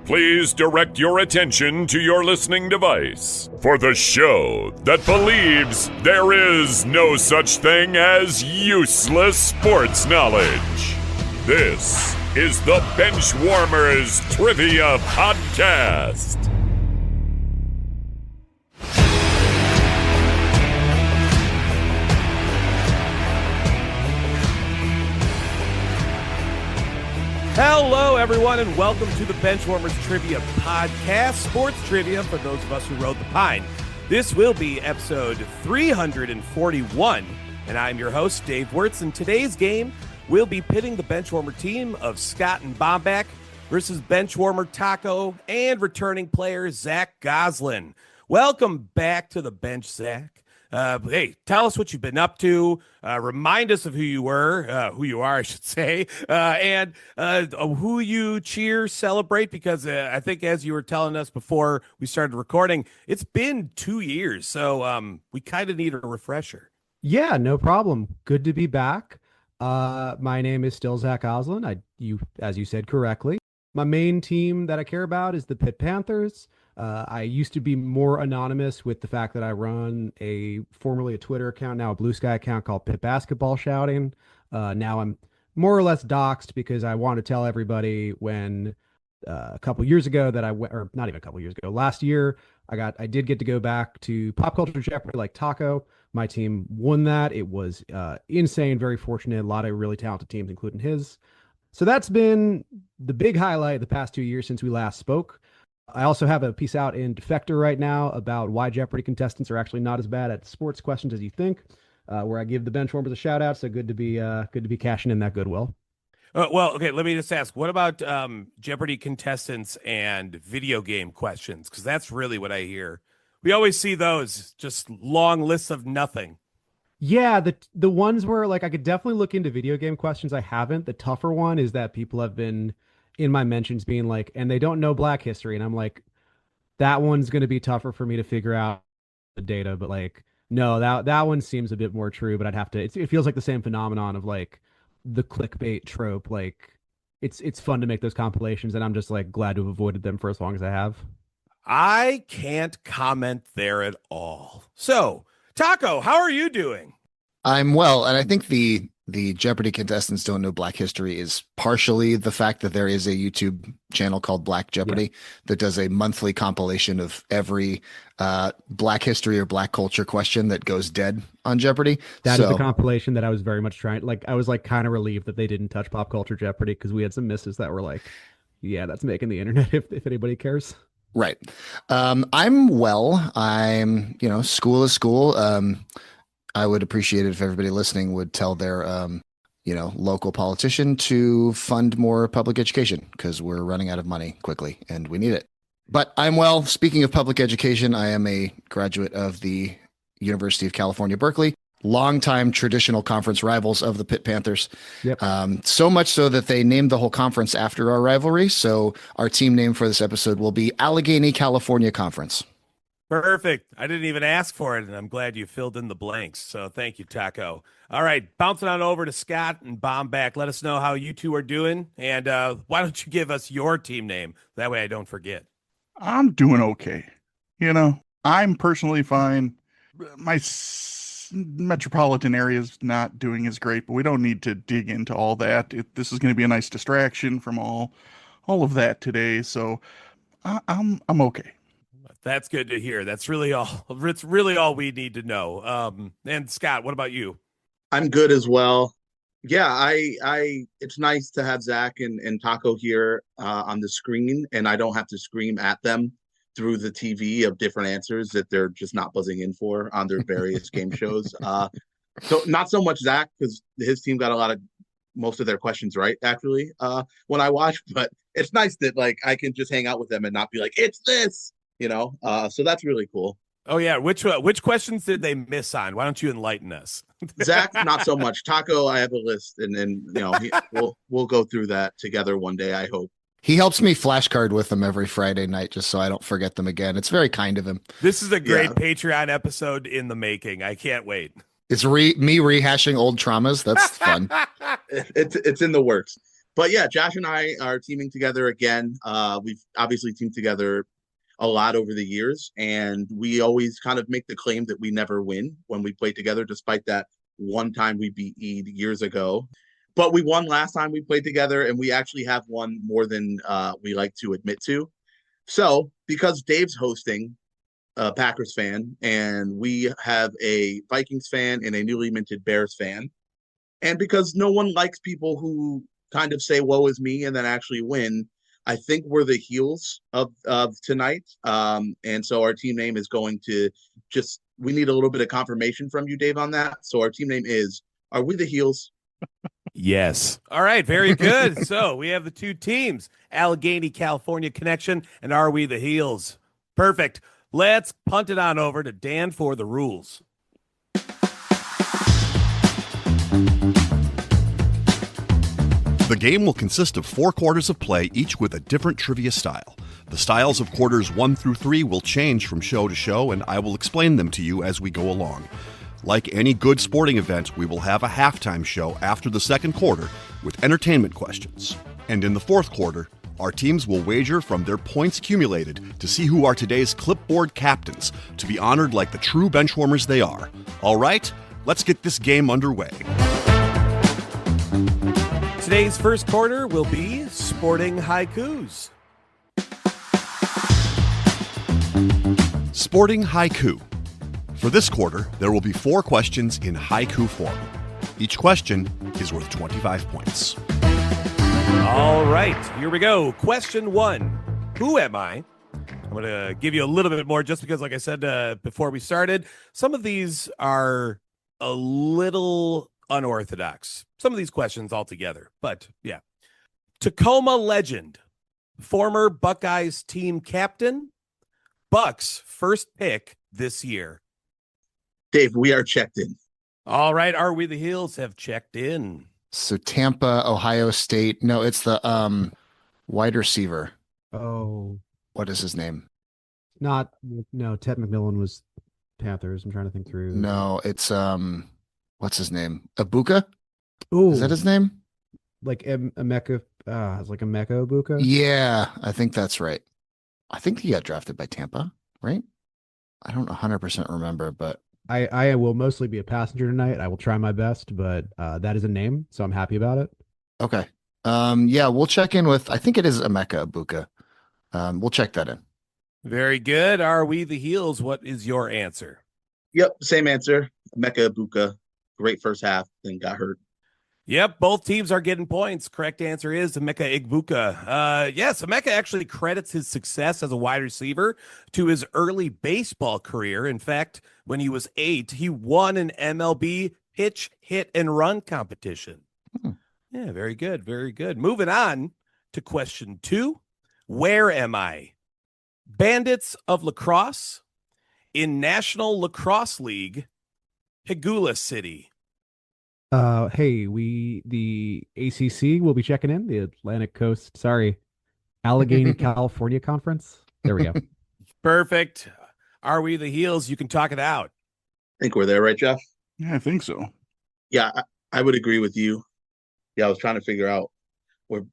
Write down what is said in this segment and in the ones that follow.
please direct your attention to your listening device for the show that believes there is no such thing as useless sports knowledge. This is the Benchwarmers Trivia Podcast. Hello, everyone, and welcome to the Benchwarmers Trivia Podcast, sports trivia for those of us who rode the pine. This will be episode 341, and I'm your host, Dave Wirtz, and today's game will be pitting the Benchwarmer team of Scott and Bomback versus Benchwarmer Tako and returning player Zach Gozlan. Welcome back to the bench, Zach. Hey, tell us what you've been up to. Remind us of who you are, I should say, and who you cheer, celebrate, because I think as you were telling us before we started recording, it's been 2 years, so we kind of need a refresher. Yeah, no problem. Good to be back. My name is still Zach Gozlan. As you said correctly. My main team that I care about is the Pitt Panthers. I used to be more anonymous with the fact that I run formerly a Twitter account, now a Blue Sky account called Pitt Basketball Shouting. Now I'm more or less doxxed because I want to tell everybody when a couple years ago that or not even a couple years ago, last year, I did get to go back to Pop Culture Jeopardy like Tako. My team won that. It was insane, very fortunate. A lot of really talented teams, including his. So that's been the big highlight the past 2 years since we last spoke. I also have a piece out in Defector right now about why Jeopardy contestants are actually not as bad at sports questions as you think, where I give the Benchwarmers a shout out. So good to be cashing in that goodwill. Well, okay, let me just ask, what about Jeopardy contestants and video game questions? Because that's really what I hear. We always see those, just long lists of nothing. Yeah, the ones where like I could definitely look into video game questions. I haven't. The tougher one is that people have been in my mentions being like, and they don't know Black history. And I'm like, that one's going to be tougher for me to figure out the data. But like, no, that one seems a bit more true, but I'd have to, it feels like the same phenomenon of like the clickbait trope. Like it's fun to make those compilations, and I'm just like glad to have avoided them for as long as I have. I can't comment there at all. So Tako, how are you doing? I'm well, and I think the Jeopardy contestants don't know Black history is partially the fact that there is a YouTube channel called Black Jeopardy that does a monthly compilation of every Black history or Black culture question that goes dead on Jeopardy. That is the compilation that I was very much trying. Like I was like kind of relieved that they didn't touch pop culture Jeopardy because we had some misses that were like, yeah, that's making the internet if anybody cares. Right. I'm well. I'm, school is school. I would appreciate it if everybody listening would tell their, local politician to fund more public education because we're running out of money quickly and we need it. But I'm well. Speaking of public education, I am a graduate of the University of California, Berkeley, longtime traditional conference rivals of the Pitt Panthers. Yep. So much so that they named the whole conference after our rivalry. So our team name for this episode will be Allegheny California Conference. Perfect. I didn't even ask for it, and I'm glad you filled in the blanks. So thank you, Tako. All right, bouncing on over to Scott and Bomback. Let us know how you two are doing, and why don't you give us your team name? That way I don't forget. I'm doing okay. I'm personally fine. My metropolitan area is not doing as great, but we don't need to dig into all that. This is going to be a nice distraction from all of that today, so I'm okay. That's good to hear. That's really all. It's really all we need to know. And Scott, what about you? I'm good as well. Yeah, I it's nice to have Zach and Tako here on the screen, and I don't have to scream at them through the TV of different answers that they're just not buzzing in for on their various game shows. So not so much Zach, because his team got most of their questions right, actually, when I watch, but it's nice that like I can just hang out with them and not be like, it's this. So that's really cool. Oh yeah, which questions did they miss on? Why don't you enlighten us? Zach, not so much. Tako, I have a list, and we'll go through that together one day, I hope. He helps me flashcard with them every Friday night just so I don't forget them again. It's very kind of him. This is a great Patreon episode in the making. I can't wait. It's me rehashing old traumas. That's fun. It's in the works. But yeah, Josh and I are teaming together again. We've obviously teamed together a lot over the years, and we always kind of make the claim that we never win when we play together, despite that one time we beat Ede years ago. But we won last time we played together, and we actually have won more than we like to admit to. So, because Dave's hosting, a Packers fan, and we have a Vikings fan and a newly minted Bears fan, and because no one likes people who kind of say "woe is me" and then actually win, I think we're the heels of tonight. And so our team name is going to just, we need a little bit of confirmation from you, Dave, on that. So our team name is, are we the heels? Yes. All right. Very good. So we have the two teams, Allegheny, California Connection, and Are We the Heels? Perfect. Let's punt it on over to Dan for the rules. The game will consist of 4 quarters of play, each with a different trivia style. The styles of quarters 1 through 3 will change from show to show, and I will explain them to you as we go along. Like any good sporting event, we will have a halftime show after the second quarter with entertainment questions. And in the fourth quarter, our teams will wager from their points accumulated to see who are today's clipboard captains, to be honored like the true benchwarmers they are. All right, let's get this game underway. Today's first quarter will be sporting haikus. Sporting haiku. For this quarter, there will be 4 questions in haiku form. Each question is worth 25 points. All right, here we go. Question 1. Who am I? I'm going to give you a little bit more just because, like I said before we started, some of these are a little unorthodox. Some of these questions altogether, but yeah. Tacoma legend, former Buckeyes team captain, Bucks first pick this year. Dave, we are checked in. All right, Are We the Heels have checked in. So Tampa, Ohio State. No, it's the wide receiver. Oh, What is his name? no, Ted McMillan was Panthers. I'm trying to think through. No, it's what's his name? Abuka? Ooh, Is that his name? like Emeka? It's like Emeka Ibuka. Yeah, I think that's right. I think he got drafted by Tampa, right? I don't 100% remember, but I will mostly be a passenger tonight. I will try my best, but that is a name, so I'm happy about it. okay. Yeah, we'll check in with, I think it is Emeka Ibuka. We'll check that in. Very good. Are We the Heels? What is your answer? Yep, same answer. Mecca Ibuka, great first half, then got hurt. Yep, both teams are getting points. Correct answer is Emeka Igbuka. Yes, Emeka actually credits his success as a wide receiver to his early baseball career. In fact, when he was 8, he won an MLB pitch, hit, and run competition. Yeah, very good, very good. Moving on to question 2. Where am I? Bandits of Lacrosse in National Lacrosse League, Pegula City. Hey, the ACC will be checking in, the Atlantic Coast, Allegheny, California Conference. There we go. Perfect. Are We the Heels? You can talk it out. I think we're there, right, Jeff? Yeah, I think so. Yeah, I would agree with you. Yeah, I was trying to figure out where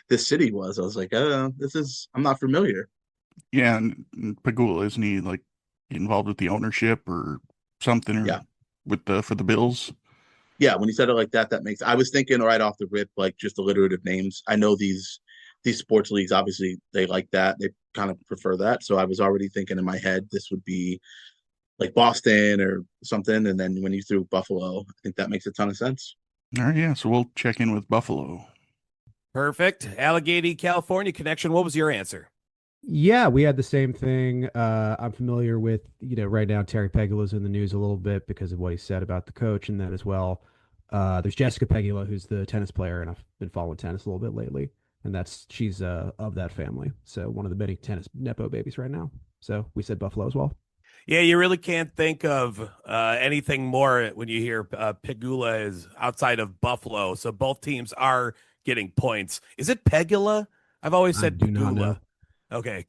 this city was. I was like, I'm not familiar. Yeah, and Pagula, isn't he like involved with the ownership or something? Or Yeah. For the Bills. Yeah, when you said it like that, I was thinking right off the rip, like just alliterative names. I know these sports leagues, obviously they like that. They kind of prefer that. So I was already thinking in my head, this would be like Boston or something. And then when you threw Buffalo, I think that makes a ton of sense. All right, yeah. So we'll check in with Buffalo. Perfect. Allegheny, California Connection. What was your answer? Yeah, we had the same thing. I'm familiar with, right now Terry Pegula's in the news a little bit because of what he said about the coach and that as well. There's Jessica Pegula, who's the tennis player, and I've been following tennis a little bit lately. And she's of that family. So one of the many tennis Nepo babies right now. So we said Buffalo as well. Yeah, you really can't think of anything more when you hear Pegula is outside of Buffalo. So both teams are getting points. Is it Pegula? I've always said I do not know. Pegula. Okay,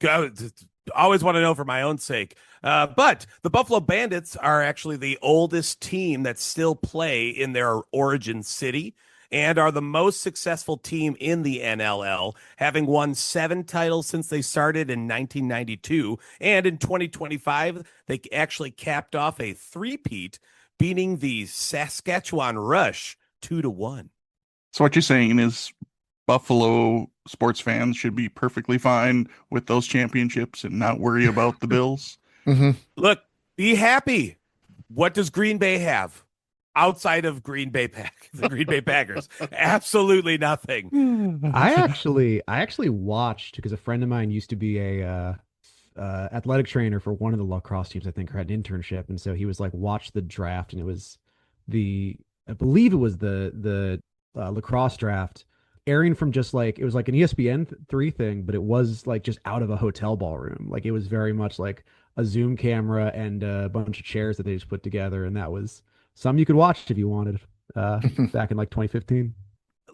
always want to know for my own sake. But the Buffalo Bandits are actually the oldest team that still play in their origin city. and are the most successful team in the NLL, having won 7 titles since they started in 1992. And in 2025, they actually capped off a three-peat, beating the Saskatchewan Rush 2-1. So what you're saying is Buffalo sports fans should be perfectly fine with those championships and not worry about the Bills? Mm-hmm. Look, be happy. What does Green Bay have outside of the Green Bay Packers? Absolutely nothing. I actually watched, because a friend of mine used to be a athletic trainer for one of the lacrosse teams, I think, or had an internship, and so he was like, watch the draft, and it was I believe it was the lacrosse draft, airing from just like, it was like an ESPN3 thing, but it was like just out of a hotel ballroom. Like, it was very much like a Zoom camera and a bunch of chairs that they just put together, and that was something you could watch if you wanted, back in like 2015.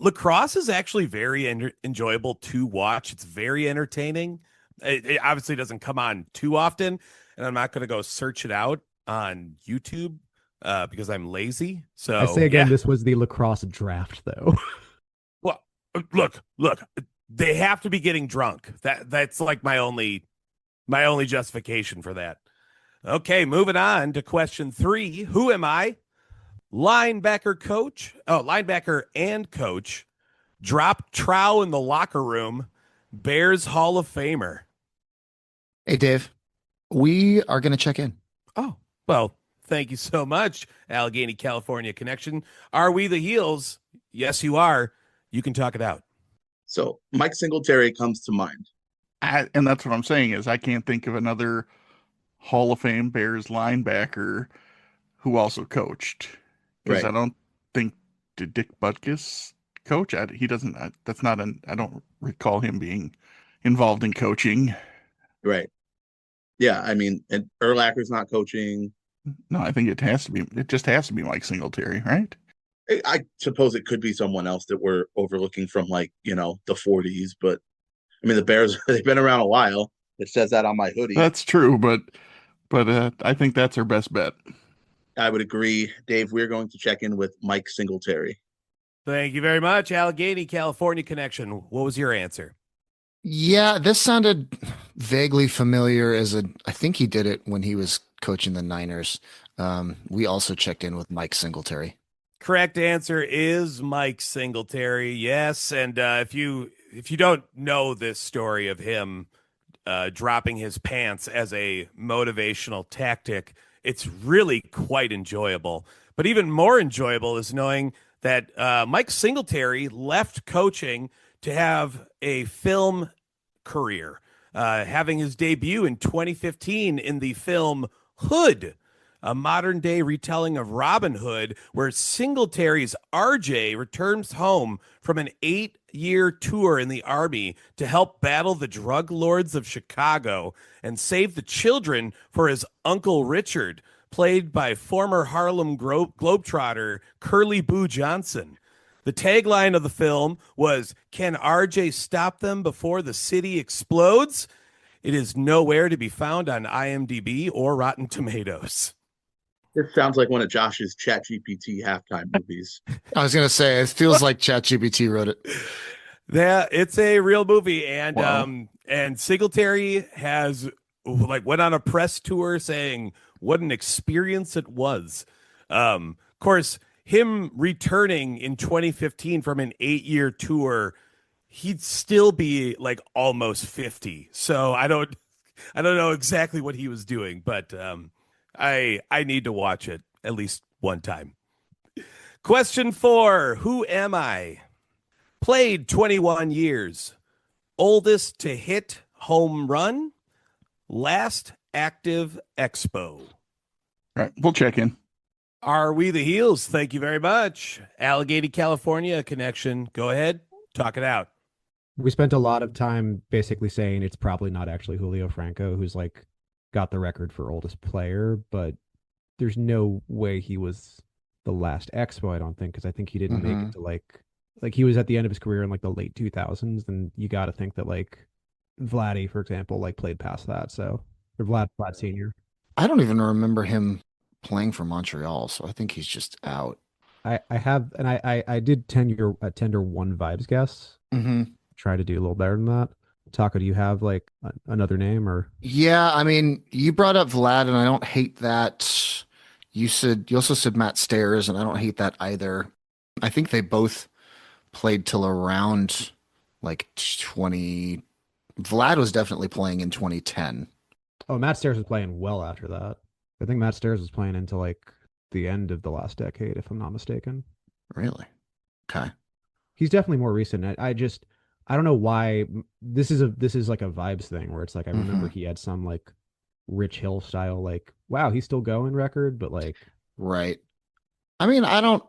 Lacrosse is actually very enjoyable to watch. It's very entertaining. It obviously doesn't come on too often, and I'm not going to go search it out on YouTube because I'm lazy. So I say again, This was the lacrosse draft, though. Well, look, they have to be getting drunk. That's like my only justification for that. Okay, moving on to question 3. Who am I? Linebacker and coach. Drop trow in the locker room. Bears Hall of Famer. Hey, Dave, we are going to check in. Oh, well, thank you so much, Allegheny, California connection. Are we the Heels? Yes, you are. You can talk it out. So Mike Singletary comes to mind. And that's what I'm saying is I can't think of another Hall of Fame Bears linebacker who also coached. Because Right. I don't think, did Dick Butkus coach? He doesn't. I don't recall him being involved in coaching. Right. Yeah, I mean, and Urlacher's not coaching. No, I think it just has to be Mike Singletary, right? I suppose it could be someone else that we're overlooking from, like, the 40s, but I mean, the Bears, they've been around a while. It says that on my hoodie. That's true, but I think that's our best bet. I would agree. Dave, we're going to check in with Mike Singletary. Thank you very much, Allegheny, California connection. What was your answer? Yeah, this sounded vaguely familiar I think he did it when he was coaching the Niners. We also checked in with Mike Singletary. Correct answer is Mike Singletary. Yes, and if you don't know this story of him dropping his pants as a motivational tactic, it's really quite enjoyable. But even more enjoyable is knowing that Mike Singletary left coaching to have a film career, having his debut in 2015 in the film Hood, a modern-day retelling of Robin Hood, where Singletary's RJ returns home from an 8-year tour in the Army to help battle the drug lords of Chicago and save the children for his Uncle Richard, played by former Harlem Globetrotter Curly Boo Johnson. The tagline of the film was, "Can RJ stop them before the city explodes?" It is nowhere to be found on IMDb or Rotten Tomatoes. This sounds like one of Josh's ChatGPT halftime movies. I was going to say, it feels like ChatGPT wrote it. Yeah, it's a real movie, and Wow. and Singletary has went on a press tour saying what an experience it was. Of course, him returning in 2015 from an 8-year tour, he'd still be like almost 50. So I don't know exactly what he was doing, but I need to watch it at least one time. Question 4, who am I? Played 21 years. Oldest to hit home run. Last active Expo. All right, we'll check in. Are we the Heels? Thank you very much. Allegheny, California connection. Go ahead. Talk it out. We spent a lot of time basically saying it's probably not actually Julio Franco who's like got the record for oldest player, but there's no way he was the last Expo, I don't think, because I think he didn't make it to like he was at the end of his career in like the late 2000s, and you got to think that like Vladdy, for example, like played past that. So, or Vlad Senior. I don't even remember him playing for Montreal, so I think he's just out. I have, and I did tender one vibes guess. Mm-hmm. Try to do a little better than that. Taco, do you have like another name or? Yeah, I mean, you brought up Vlad, and I don't hate that. You also said Matt Stairs, and I don't hate that either. I think they both played till around like 20. Vlad was definitely playing in 2010. Oh, Matt Stairs was playing well after that. I think Matt Stairs was playing into like the end of the last decade, if I'm not mistaken. Really? Okay. He's definitely more recent. I don't know why this is like a vibes thing where it's like I remember he had some like Rich Hill style like wow he's still going record, but like Right. I mean, I don't,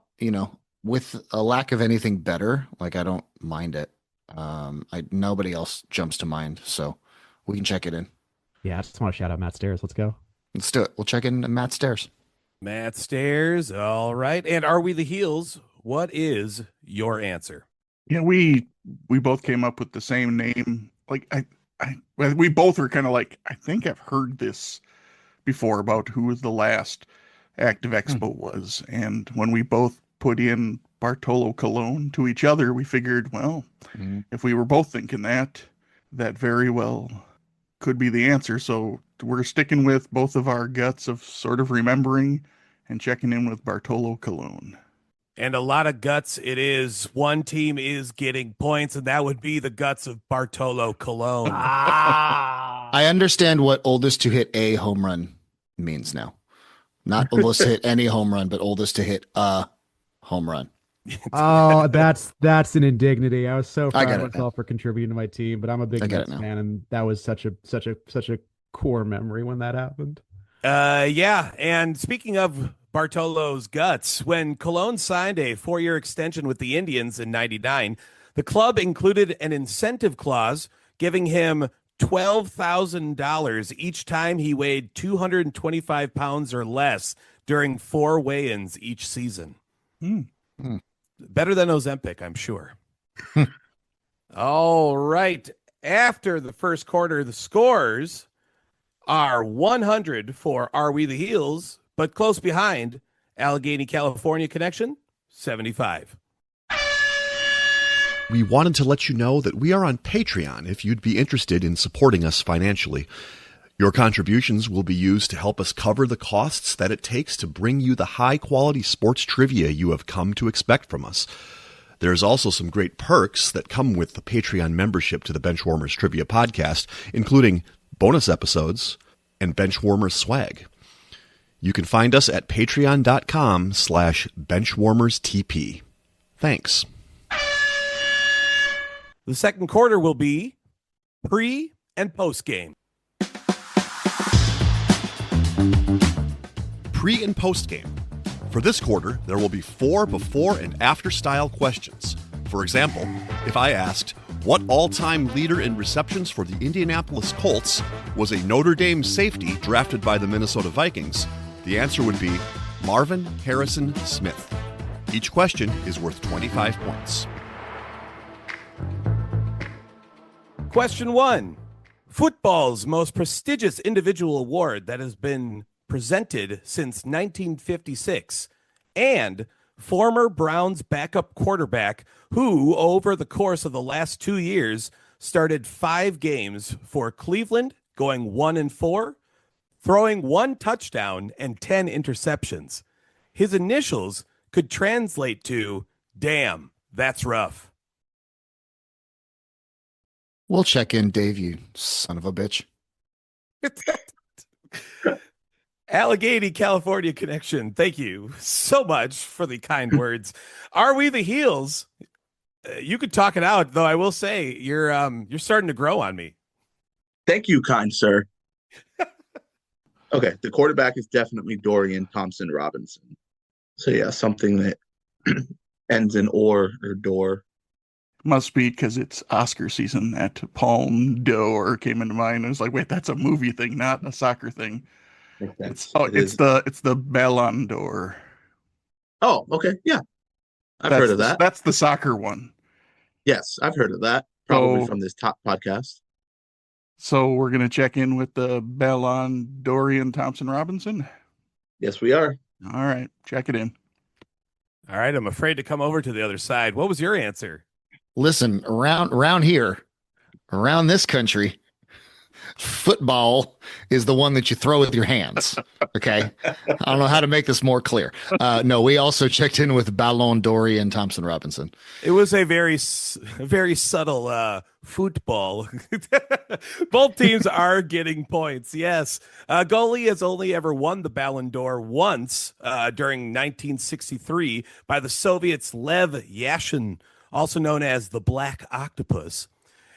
with a lack of anything better, like I don't mind it. I nobody else jumps to mind, so we can check it in. yeah, I just want to shout out Matt Stairs. Let's go. Let's do it. We'll check in Matt Stairs. Matt Stairs. All right. And are we the heels? What is your answer? Yeah, we both came up with the same name. Like we both were kind of like, I think I've heard this before about who the last active expo was. And when we both put in Bartolo Colon to each other, we figured, well, if we were both thinking that very well could be the answer. So we're sticking with both of our guts of sort of remembering and checking in with Bartolo Colon. And a lot of guts it is. One team is getting points, and that would be the guts of Bartolo Colon. I understand what oldest to hit a home run means now. Not oldest to hit any home run, but oldest to hit a home run. Oh, that's an indignity. I was so I proud get of it myself for contributing to my team, but I'm a big I get Mets it now. fan, and that was such a core memory when that happened. Yeah. And speaking of Bartolo's guts, when Colon signed a 4-year extension with the Indians in '99, the club included an incentive clause giving him $12,000 each time he weighed 225 pounds or less during 4 weigh-ins each season. Better than Ozempic, I'm sure. All right. After the first quarter, the scores are 100 for Are We the Heels, but close behind Allegheny, California Connection, 75. We wanted to let you know that we are on Patreon if you'd be interested in supporting us financially. Your contributions will be used to help us cover the costs that it takes to bring you the high-quality sports trivia you have come to expect from us. There's also some great perks that come with the Patreon membership to the Benchwarmers Trivia Podcast, including bonus episodes and Benchwarmers swag. You can find us at patreon.com/benchwarmerstp. Thanks. The second quarter will be pre and post game. Pre and post game. For this quarter, there will be 4 before and after style questions. For example, if I asked, what all-time leader in receptions for the Indianapolis Colts was a Notre Dame safety drafted by the Minnesota Vikings, the answer would be Marvin Harrison Smith. Each question is worth 25 points. Question 1. Football's most prestigious individual award that has been presented since 1956, and former Browns backup quarterback who, over the course of the last 2 years, started 5 games for Cleveland, going 1-4, throwing 1 touchdown and 10 interceptions. His initials could translate to, damn, that's rough. We'll check in, Dave, you son of a bitch. Allegheny, California Connection. Thank you so much for the kind words. Are we the heels? You could talk it out, though. I will say you're starting to grow on me. Thank you, kind sir. Okay, the quarterback is definitely Dorian Thompson Robinson. So yeah, something that ends in or door. Must be because it's Oscar season that Palme d'Or came into mind. I was like, wait, that's a movie thing, not a soccer thing. It's the Ballon d'Or. Oh, okay, yeah, I've heard of that. That's the soccer one. Yes, I've heard of that. Probably from this top podcast. So we're gonna check in with the Ballon Dorian Thompson Robinson. Yes, we are. All right, check it in. All right, I'm afraid to come over to the other side. What was your answer? Listen, around here, around this country, football is the one that you throw with your hands. Okay. I don't know how to make this more clear. No, we also checked in with Ballon Dory and Thompson Robinson. It was a very subtle football. Both teams are getting points. Yes. Goalie has only ever won the Ballon d'Or once during 1963 by the Soviets' Lev Yashin, also known as the Black Octopus.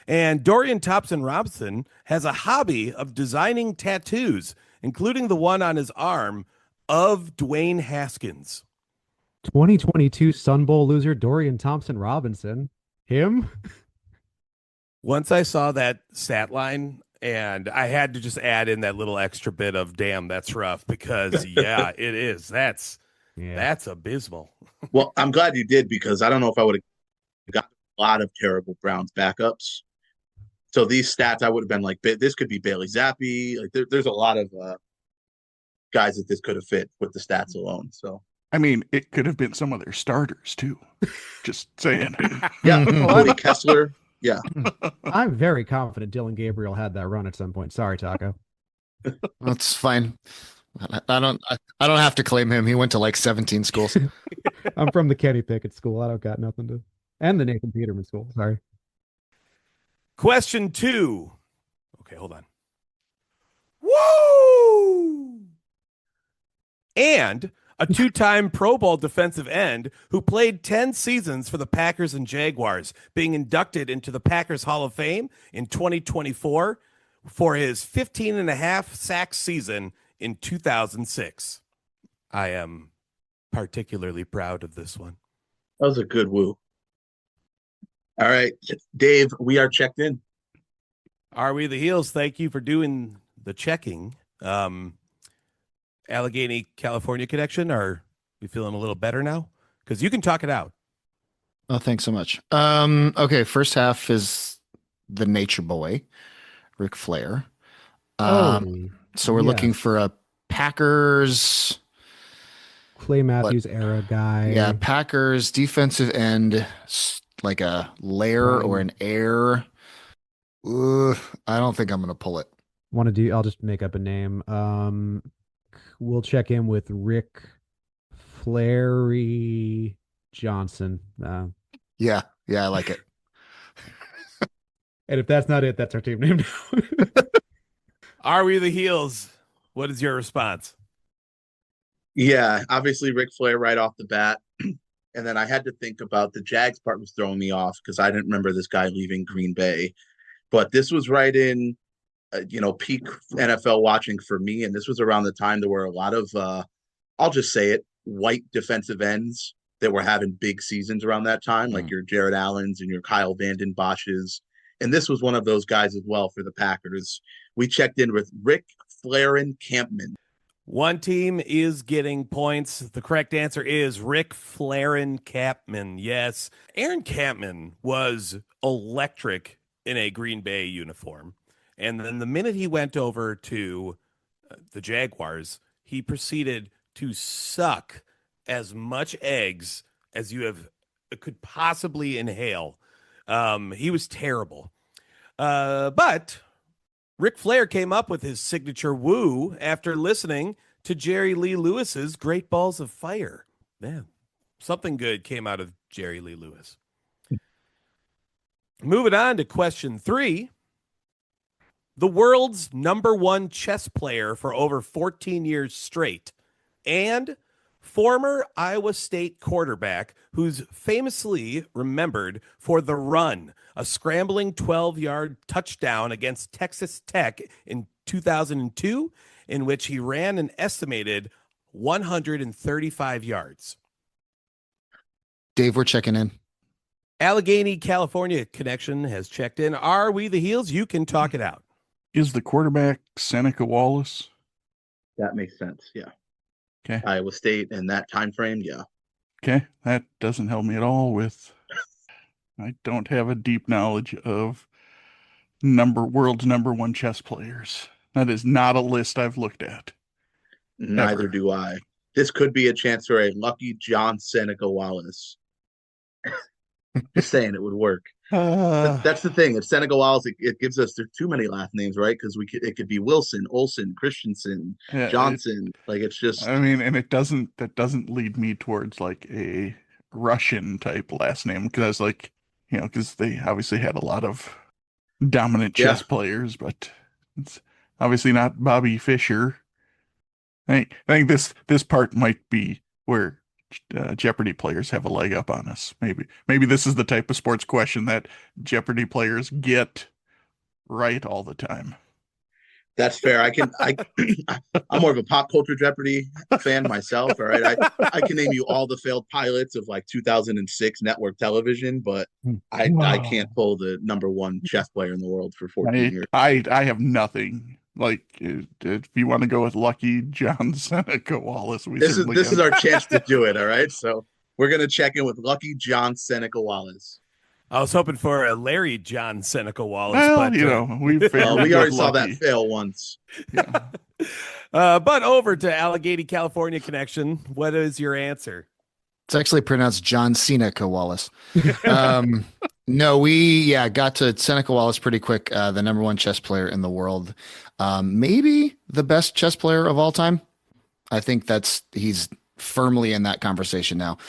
And Dorian Thompson Robinson has a hobby of designing tattoos, including the one on his arm of Dwayne Haskins. 2022 Sun Bowl loser Dorian Thompson Robinson. Him? Once I saw that stat line, and I had to just add in that little extra bit of damn, that's rough, because yeah, it is. That's abysmal. Well, I'm glad you did, because I don't know if I would have got a lot of terrible Browns backups. So these stats, I would have been like, this could be Bailey Zappi. Like there's a lot of guys that this could have fit with the stats alone. So I mean, it could have been some of their starters too. Just saying. Yeah, Cody Kessler. Yeah, I'm very confident Dylan Gabriel had that run at some point. Sorry, Taco. That's fine. I don't have to claim him. He went to like 17 schools. I'm from the Kenny Pickett school. I don't got nothing to. And the Nathan Peterman school. Sorry. Question 2. Okay, hold on. Woo! And a 2-time Pro Bowl defensive end who played 10 seasons for the Packers and Jaguars, being inducted into the Packers Hall of Fame in 2024 for his 15.5 sack season in 2006. I am particularly proud of this one. that was a good woo. All right, Dave, we are checked in. Are we the Heels? Thank you for doing the checking. Allegheny, California connection. Are we feeling a little better now? Because you can talk it out. Oh, thanks so much. Okay, first half is the Nature Boy, Ric Flair. So we're looking for a Packers Clay Matthews era guy. Yeah, Packers defensive end, like a lair or an air. I don't think I'm gonna pull it. I'll just make up a name. We'll check in with Rick Flary Johnson. Yeah, I like it. And if that's not it, that's our team name now. Are we the Heels? What is your response? Yeah, obviously Ric Flair right off the bat. And then I had to think about the Jags part was throwing me off because I didn't remember this guy leaving Green Bay. But this was right in, peak NFL watching for me. And this was around the time there were a lot of, I'll just say it, white defensive ends that were having big seasons around that time, like your Jared Allens and your Kyle Vanden Bosch's. And this was one of those guys as well for the Packers. We checked in with Rick Flaren Campman. One team is getting points. The correct answer is Rick Flaren Campman. Yes. Aaron Campman was electric in a Green Bay uniform. And then the minute he went over to the Jaguars, he proceeded to suck as much eggs as you could possibly inhale. He was terrible. But Ric Flair came up with his signature woo after listening to Jerry Lee Lewis's Great Balls of Fire. Man, something good came out of Jerry Lee Lewis. Moving on to question 3. The world's #1 chess player for over 14 years straight and former Iowa State quarterback who's famously remembered for the run, a scrambling 12-yard touchdown against Texas Tech in 2002, in which he ran an estimated 135 yards. Dave, we're checking in. Allegheny, California connection has checked in. Are we the Heels? You can talk it out. Is the quarterback Seneca Wallace? That makes sense. Yeah. Okay. Iowa State in that time frame. Yeah. Okay. That doesn't help me at all with, I don't have a deep knowledge of world's #1 chess players. That is not a list I've looked at. Neither ever. do I. this could be a chance for a lucky John Seneca Wallace. Just saying it would work. That's the thing. It's Seneca Wallace. It gives us too many last names, right? Because it could be Wilson, Olson, Christensen, Yeah, Johnson. It's just. I mean, and that doesn't lead me towards like a Russian type last name because because they obviously had a lot of dominant chess players, but it's obviously not Bobby Fischer. I think this part might be where Jeopardy players have a leg up on us. Maybe this is the type of sports question that Jeopardy players get right all the time. That's fair. I'm more of a pop culture Jeopardy fan myself. All right, I can name you all the failed pilots of like 2006 network television, but I can't pull the number one chess player in the world for 14 years. I have nothing. Like, if you want to go with lucky John Seneca Wallace, this is our chance to do it. All right, so we're gonna check in with lucky John Seneca Wallace. I was hoping for a Larry John Seneca Wallace. Well, but, we already saw that fail once. Yeah. But over to Allegheny, California connection. What is your answer? It's actually pronounced John Seneca Wallace. No, we got to Seneca Wallace pretty quick. The number one chess player in the world, maybe the best chess player of all time. I think he's firmly in that conversation now.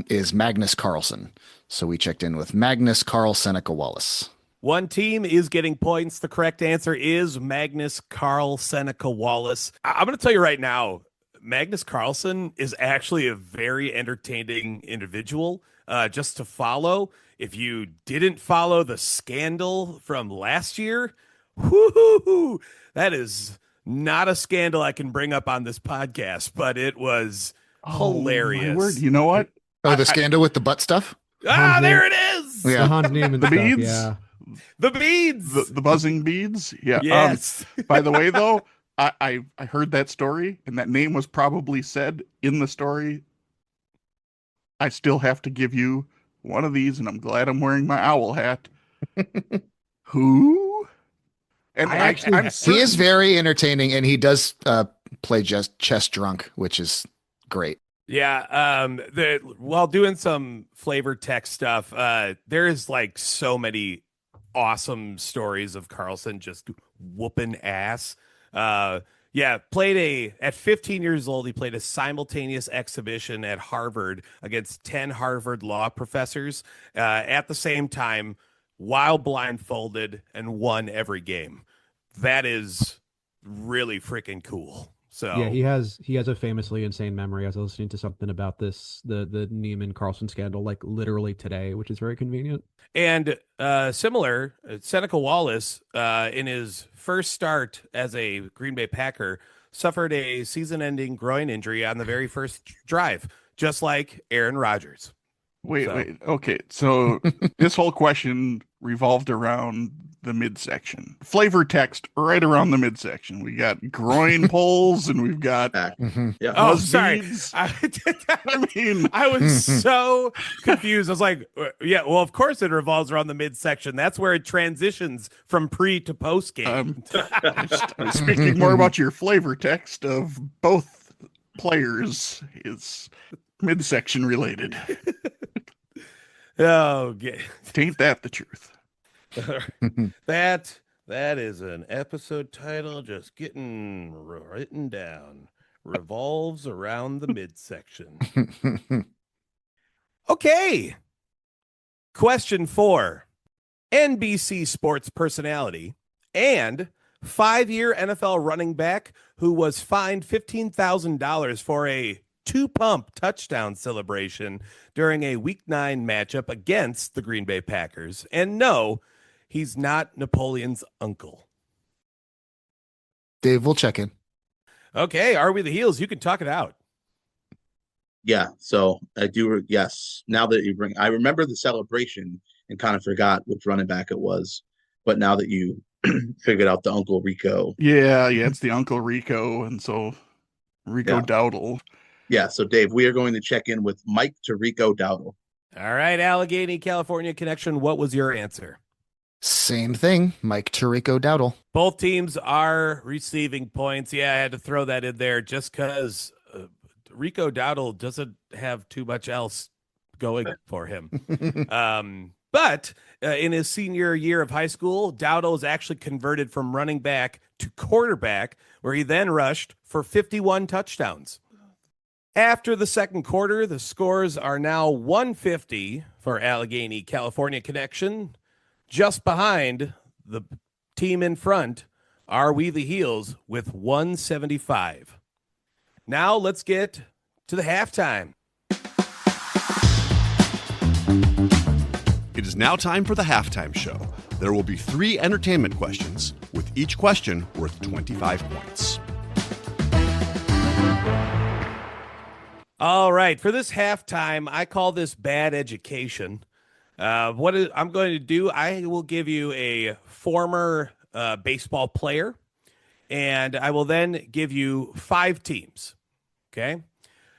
Is Magnus Carlsen. So we checked in with Magnus Carl Seneca Wallace. One team is getting points. The correct answer is Magnus Carl Seneca Wallace. I'm going to tell you right now, Magnus Carlsen is actually a very entertaining individual just to follow. If you didn't follow the scandal from last year, that is not a scandal I can bring up on this podcast, but it was hilarious. My word. You know what? Oh, the scandal with the butt stuff? There it is. Yeah. The Hans Niemann The stuff, beads? yeah. The beads. The buzzing beads? Yeah. Yes. By the way, though, I heard that story, and that name was probably said in the story. I still have to give you one of these, and I'm glad I'm wearing my owl hat. Who? And he is very entertaining, and he does play chess drunk, which is great. Yeah, while doing some flavor text stuff, there is like so many awesome stories of Carlsen just whooping ass. At 15 years old, he played a simultaneous exhibition at Harvard against 10 Harvard law professors at the same time while blindfolded and won every game. That is really freaking cool. So yeah, he has a famously insane memory. I was listening to something about this, the Neiman Carlsen scandal, like literally today, which is very convenient. And similar, Seneca Wallace, in his first start as a Green Bay Packer, suffered a season-ending groin injury on the very first drive, just like Aaron Rodgers. Wait. Okay, so this whole question revolved around the midsection. Flavor text right around the midsection. We got groin poles and we've got Oh, sorry. I was so confused. I was like, well, of course it revolves around the midsection. That's where it transitions from pre to post game. I'm speaking more about your flavor text of both players is midsection related. Oh, Ain't that the truth? That is an episode title just getting written down. Revolves around the midsection. Okay. Question 4. NBC sports personality and 5-year NFL running back who was fined $15,000 for a 2-pump touchdown celebration during a Week 9 matchup against the Green Bay Packers. And no, he's not Napoleon's uncle. Dave, we'll check in. Okay, are we the heels? You can talk it out. Yeah, so I do. Yes, now that you I remember the celebration and kind of forgot which running back it was. But now that you figured out the Uncle Rico. Yeah, it's the Uncle Rico. And so Rico Dowdle. Yeah, so Dave, we are going to check in with Mike Tirico Dowdle. All right, Allegheny, California connection. What was your answer? Same thing, Mike Tirico Dowdle. Both teams are receiving points. Yeah, I had to throw that in there just because Rico Dowdle doesn't have too much else going for him. But in his senior year of high school, Dowdle is actually converted from running back to quarterback, where he then rushed for 51 touchdowns. After the second quarter, the scores are now 150 for Allegheny California Connection. Just behind the team in front are We the Heels with 175. Now let's get to the halftime. It is now time for the halftime show. There will be 3 entertainment questions, with each question worth 25 points. All right, for this halftime, I call this bad education. I'm going to do, I will give you a former baseball player, and I will then give you 5 teams, okay?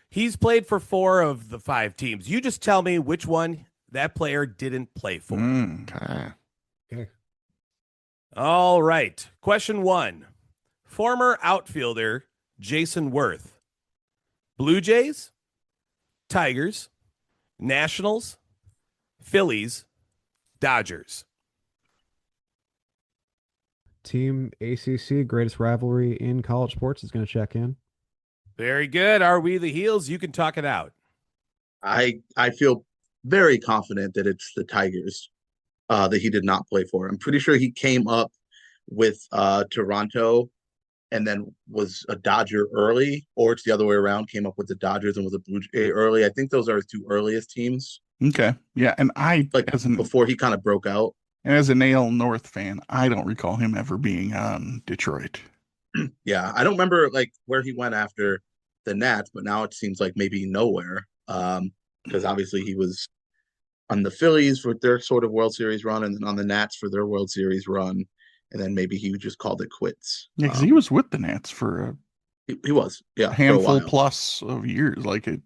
He's played for 4 of the 5 teams. You just tell me which one that player didn't play for. Okay. All right, question 1. Former outfielder Jason Worth. Blue Jays, Tigers, Nationals, Phillies, Dodgers. Team ACC, greatest rivalry in college sports, is going to check in. Very good. Are We the Heels? You can talk it out. I feel very confident that it's the Tigers that he did not play for. I'm pretty sure he came up with Toronto and then was a Dodger early, or it's the other way around, came up with the Dodgers and was a Blue Jay early. I think those are his 2 earliest teams. Okay. Yeah. And Before he kind of broke out. And as a Nail North fan, I don't recall him ever being on Detroit. Yeah. I don't remember where he went after the Nats, but now it seems like maybe nowhere. Because obviously he was on the Phillies for their sort of World Series run, and then on the Nats for their World Series run. And then maybe he just called it quits. Yeah, because he was with the Nats for he was, yeah, a handful plus of years. That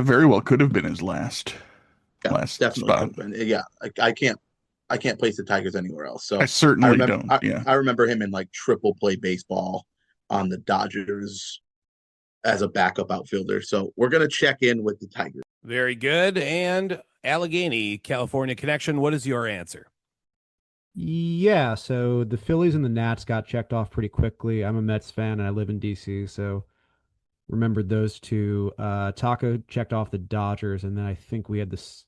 very well could have been his last definitely spot. could have been. Yeah, I can't place the Tigers anywhere else. So I certainly don't. I remember him in triple play baseball on the Dodgers as a backup outfielder. So we're gonna check in with the Tigers. Very good. And Allegheny California Connection, what is your answer? Yeah, so the Phillies and the Nats got checked off pretty quickly. I'm a Mets fan and I live in DC, so remembered those 2. Tako checked off the Dodgers, and then I think we had this,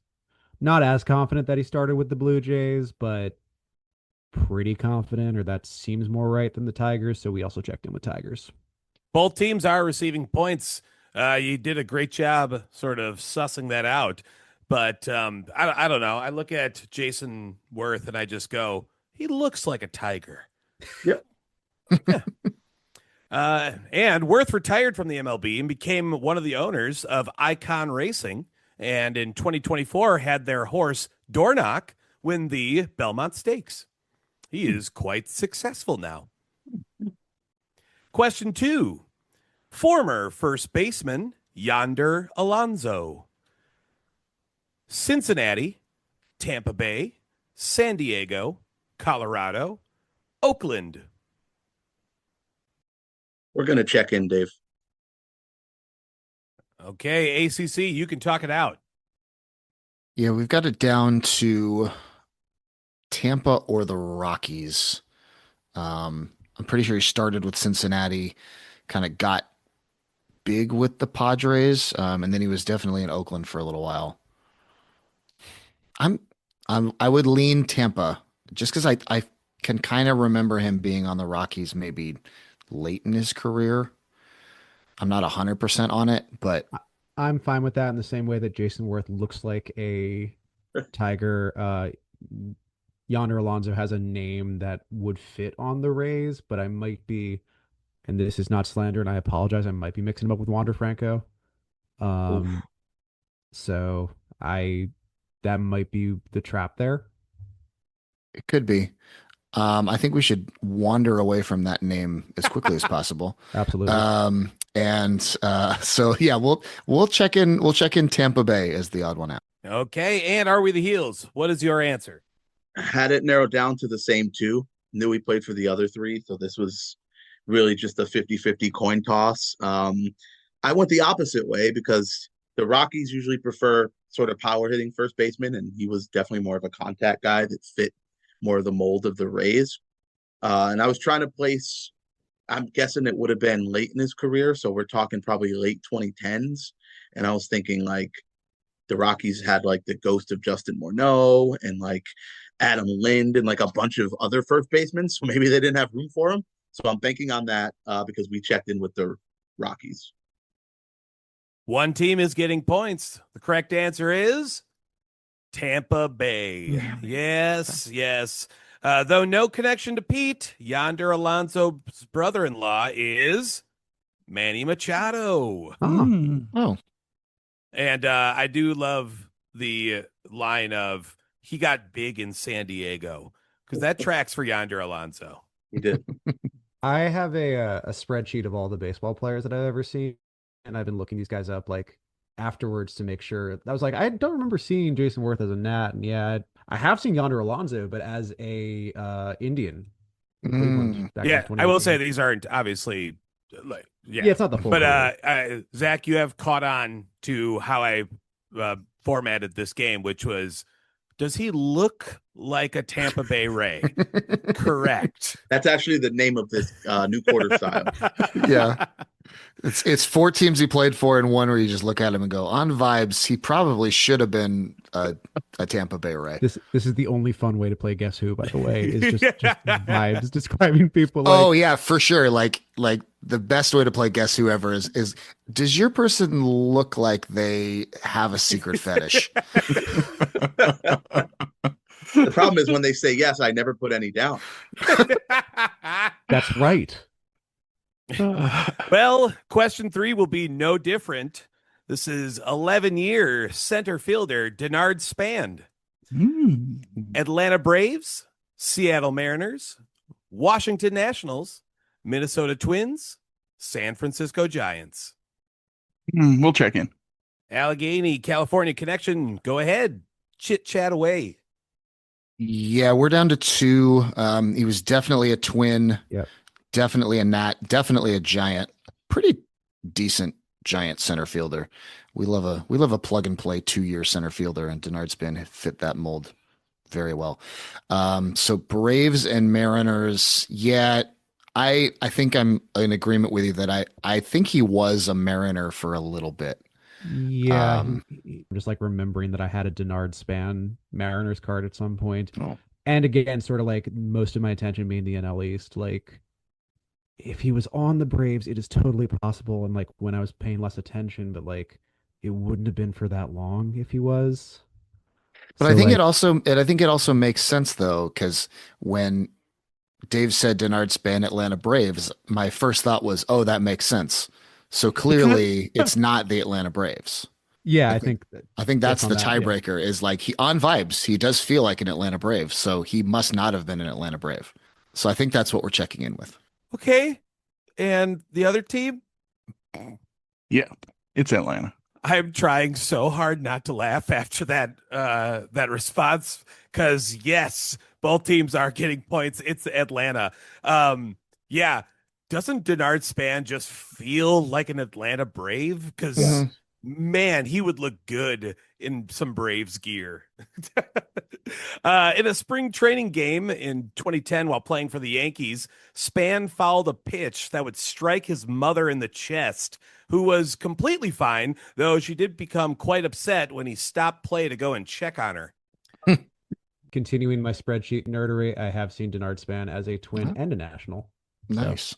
not as confident that he started with the Blue Jays, but pretty confident, or that seems more right than the Tigers, so we also checked in with Tigers. Both teams are receiving points. You did a great job sort of sussing that out. But I don't know. I look at Jason Worth and I just go, he looks like a Tiger. Yep. Yeah. And Worth retired from the MLB and became one of the owners of Icon Racing. And in 2024 had their horse Dornock win the Belmont Stakes. He is quite successful now. Question 2. Former first baseman Yonder Alonso. Cincinnati, Tampa Bay, San Diego, Colorado, Oakland. We're going to check in, Dave. Okay, ACC, you can talk it out. Yeah, we've got it down to Tampa or the Rockies. I'm pretty sure he started with Cincinnati, kind of got big with the Padres, and then he was definitely in Oakland for a little while. I would lean Tampa just because I can kind of remember him being on the Rockies maybe late in his career. I'm not 100% on it, but I'm fine with that in the same way that Jason Worth looks like a Tiger. Yonder Alonso has a name that would fit on the Rays, but I might be, and this is not slander, and I apologize, I might be mixing him up with Wander Franco. So that might be the trap there. It could be. I think we should wander away from that name as quickly as possible. Absolutely. So yeah, we'll check in. We'll check in Tampa Bay as the odd one out. Okay, and are we the Heels? What is your answer? Had it narrowed down to the same 2. Knew he played for the other 3, so this was really just a 50-50 coin toss. I went the opposite way because the Rockies usually prefer sort of power hitting first baseman, and he was definitely more of a contact guy that fit more of the mold of the Rays. And I was trying to place, I'm guessing it would have been late in his career. So we're talking probably late 2010s. And I was thinking like the Rockies had like the ghost of Justin Morneau and like Adam Lind and like a bunch of other first basemen. So maybe they didn't have room for him. So I'm banking on that because we checked in with the Rockies. One team is getting points. The correct answer is Tampa Bay. Yes, yes. Though no connection to Pete, Yonder Alonso's brother-in-law is Manny Machado. Oh, And I do love the line of he got big in San Diego because that tracks for Yonder Alonso. He did. I have a spreadsheet of all the baseball players that I've ever seen, and I've been looking these guys up like afterwards to make sure. I was like, I don't remember seeing Jason Worth as a Nat, and yeah, I have seen Yonder Alonso, but as a Indian. Cleveland back in Yeah, I will say 2018. these aren't obviously like Yeah, it's not the full. but Zach, you have caught on to how I formatted this game, which was, does he look like a Tampa Bay Ray? Correct. That's actually the name of this new quarter style. yeah. It's 4 teams he played for and one where you just look at him and go, on vibes, he probably should have been a Tampa Bay Ray. This is the only fun way to play Guess Who, by the way, is just vibes describing people. Like, Oh yeah, for sure. Like the best way to play Guess Who ever is does your person look like they have a secret fetish? The problem is when they say yes, I never put any down. that's right. Well, question 3 will be no different. This is 11-year center fielder Denard Spand. Atlanta Braves, Seattle Mariners, Washington Nationals, Minnesota Twins, San Francisco Giants. We'll check in. Allegheny, California connection. Go ahead. Chit chat away. Yeah, we're down to 2. He was definitely a Twin. Yep. Definitely a Nat. Definitely a Giant. Pretty decent Giant center fielder. We love a plug and play 2-year center fielder, and Denard Spin fit that mold very well. So Braves and Mariners. Yeah, I think I'm in agreement with you that I think he was a Mariner for a little bit. Yeah, I'm just like remembering that I had a Denard Span Mariners card at some point. Oh. And again, sort of like most of my attention being the NL East, like if he was on the Braves, it is totally possible. And like when I was paying less attention, but like it wouldn't have been for that long if he was. But So, I think like, it also makes sense though, because when Dave said Denard Span Atlanta Braves, my first thought was, oh, that makes sense. So clearly it's not the Atlanta Braves. yeah, I I think that's on the that, yeah. tiebreaker is like he on vibes, he does feel like an Atlanta Brave, so he must not have been an Atlanta Brave. So I think that's what we're checking in with. Okay. And the other team? Yeah, it's Atlanta. I'm trying so hard not to laugh after that response because yes, both teams are getting points. It's Atlanta. Yeah. Doesn't Denard Span just feel like an Atlanta Brave? Because man, he would look good in some Braves gear. In a spring training game in 2010 while playing for the Yankees, Span fouled a pitch that would strike his mother in the chest, who was completely fine, though she did become quite upset when he stopped play to go and check on her. Continuing my spreadsheet nerdery, I have seen Denard Span as a Twin and a National. Nice.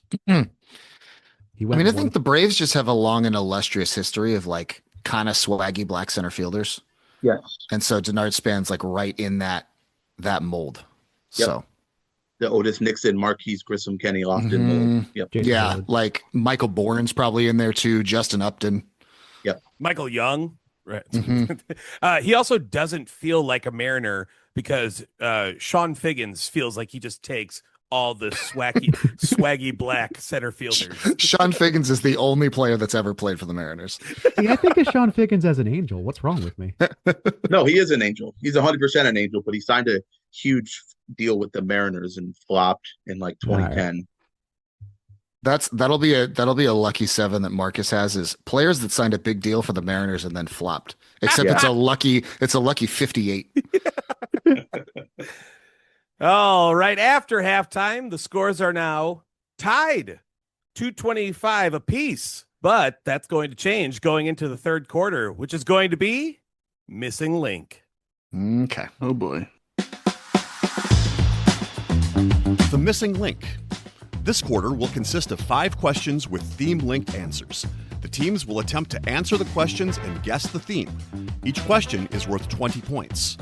He went I think the Braves just have a long and illustrious history of like kind of swaggy black center fielders. Yes. And so Denard Span's like right in that mold. Yep. So The Otis Nixon, Marquise Grissom, Kenny Lofton mold. Yep. Jason yeah, Wood. like Michael Bourne's probably in there too, Justin Upton. Michael Young. Right. He also doesn't feel like a Mariner because Sean Figgins feels like he just takes all the swaggy black center fielders. Sean Figgins is the only player that's ever played for the Mariners. See, I think of Sean Figgins as an angel. What's wrong with me? No, he is an angel. He's 100% an angel, but he signed a huge deal with the Mariners and flopped in like 2010. That'll be a lucky 7 that Marcus has, is players that signed a big deal for the Mariners and then flopped. Except it's a lucky 58. All right. After halftime, the scores are now tied, 225 apiece. But that's going to change going into the third quarter, which is going to be Missing Link. Okay. Oh boy. The Missing Link. This quarter will consist of 5 questions with theme-linked answers. The teams will attempt to answer the questions and guess the theme. Each question is worth 20 points.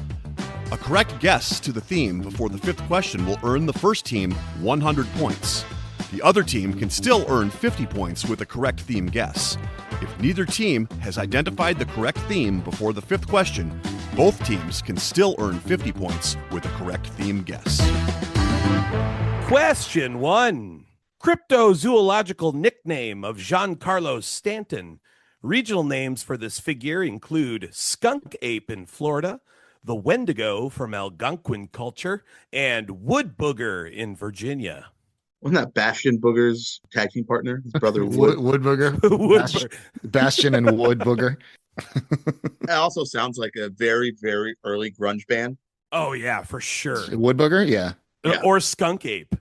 A correct guess to the theme before the 5th question will earn the first team 100 points. The other team can still earn 50 points with a correct theme guess. If neither team has identified the correct theme before the 5th question, both teams can still earn 50 points with a correct theme guess. Question 1. Cryptozoological nickname of Giancarlo Stanton. Regional names for this figure include skunk ape in Florida, the Wendigo from Algonquin culture, and wood booger in Virginia. Wasn't that Bastion Booger's tag team partner? His brother Wood. Wood Booger. Wood Bastion and Wood Booger. It also sounds like a very, very early grunge band. Oh, yeah, for sure. Wood Booger? Yeah. Or skunk ape.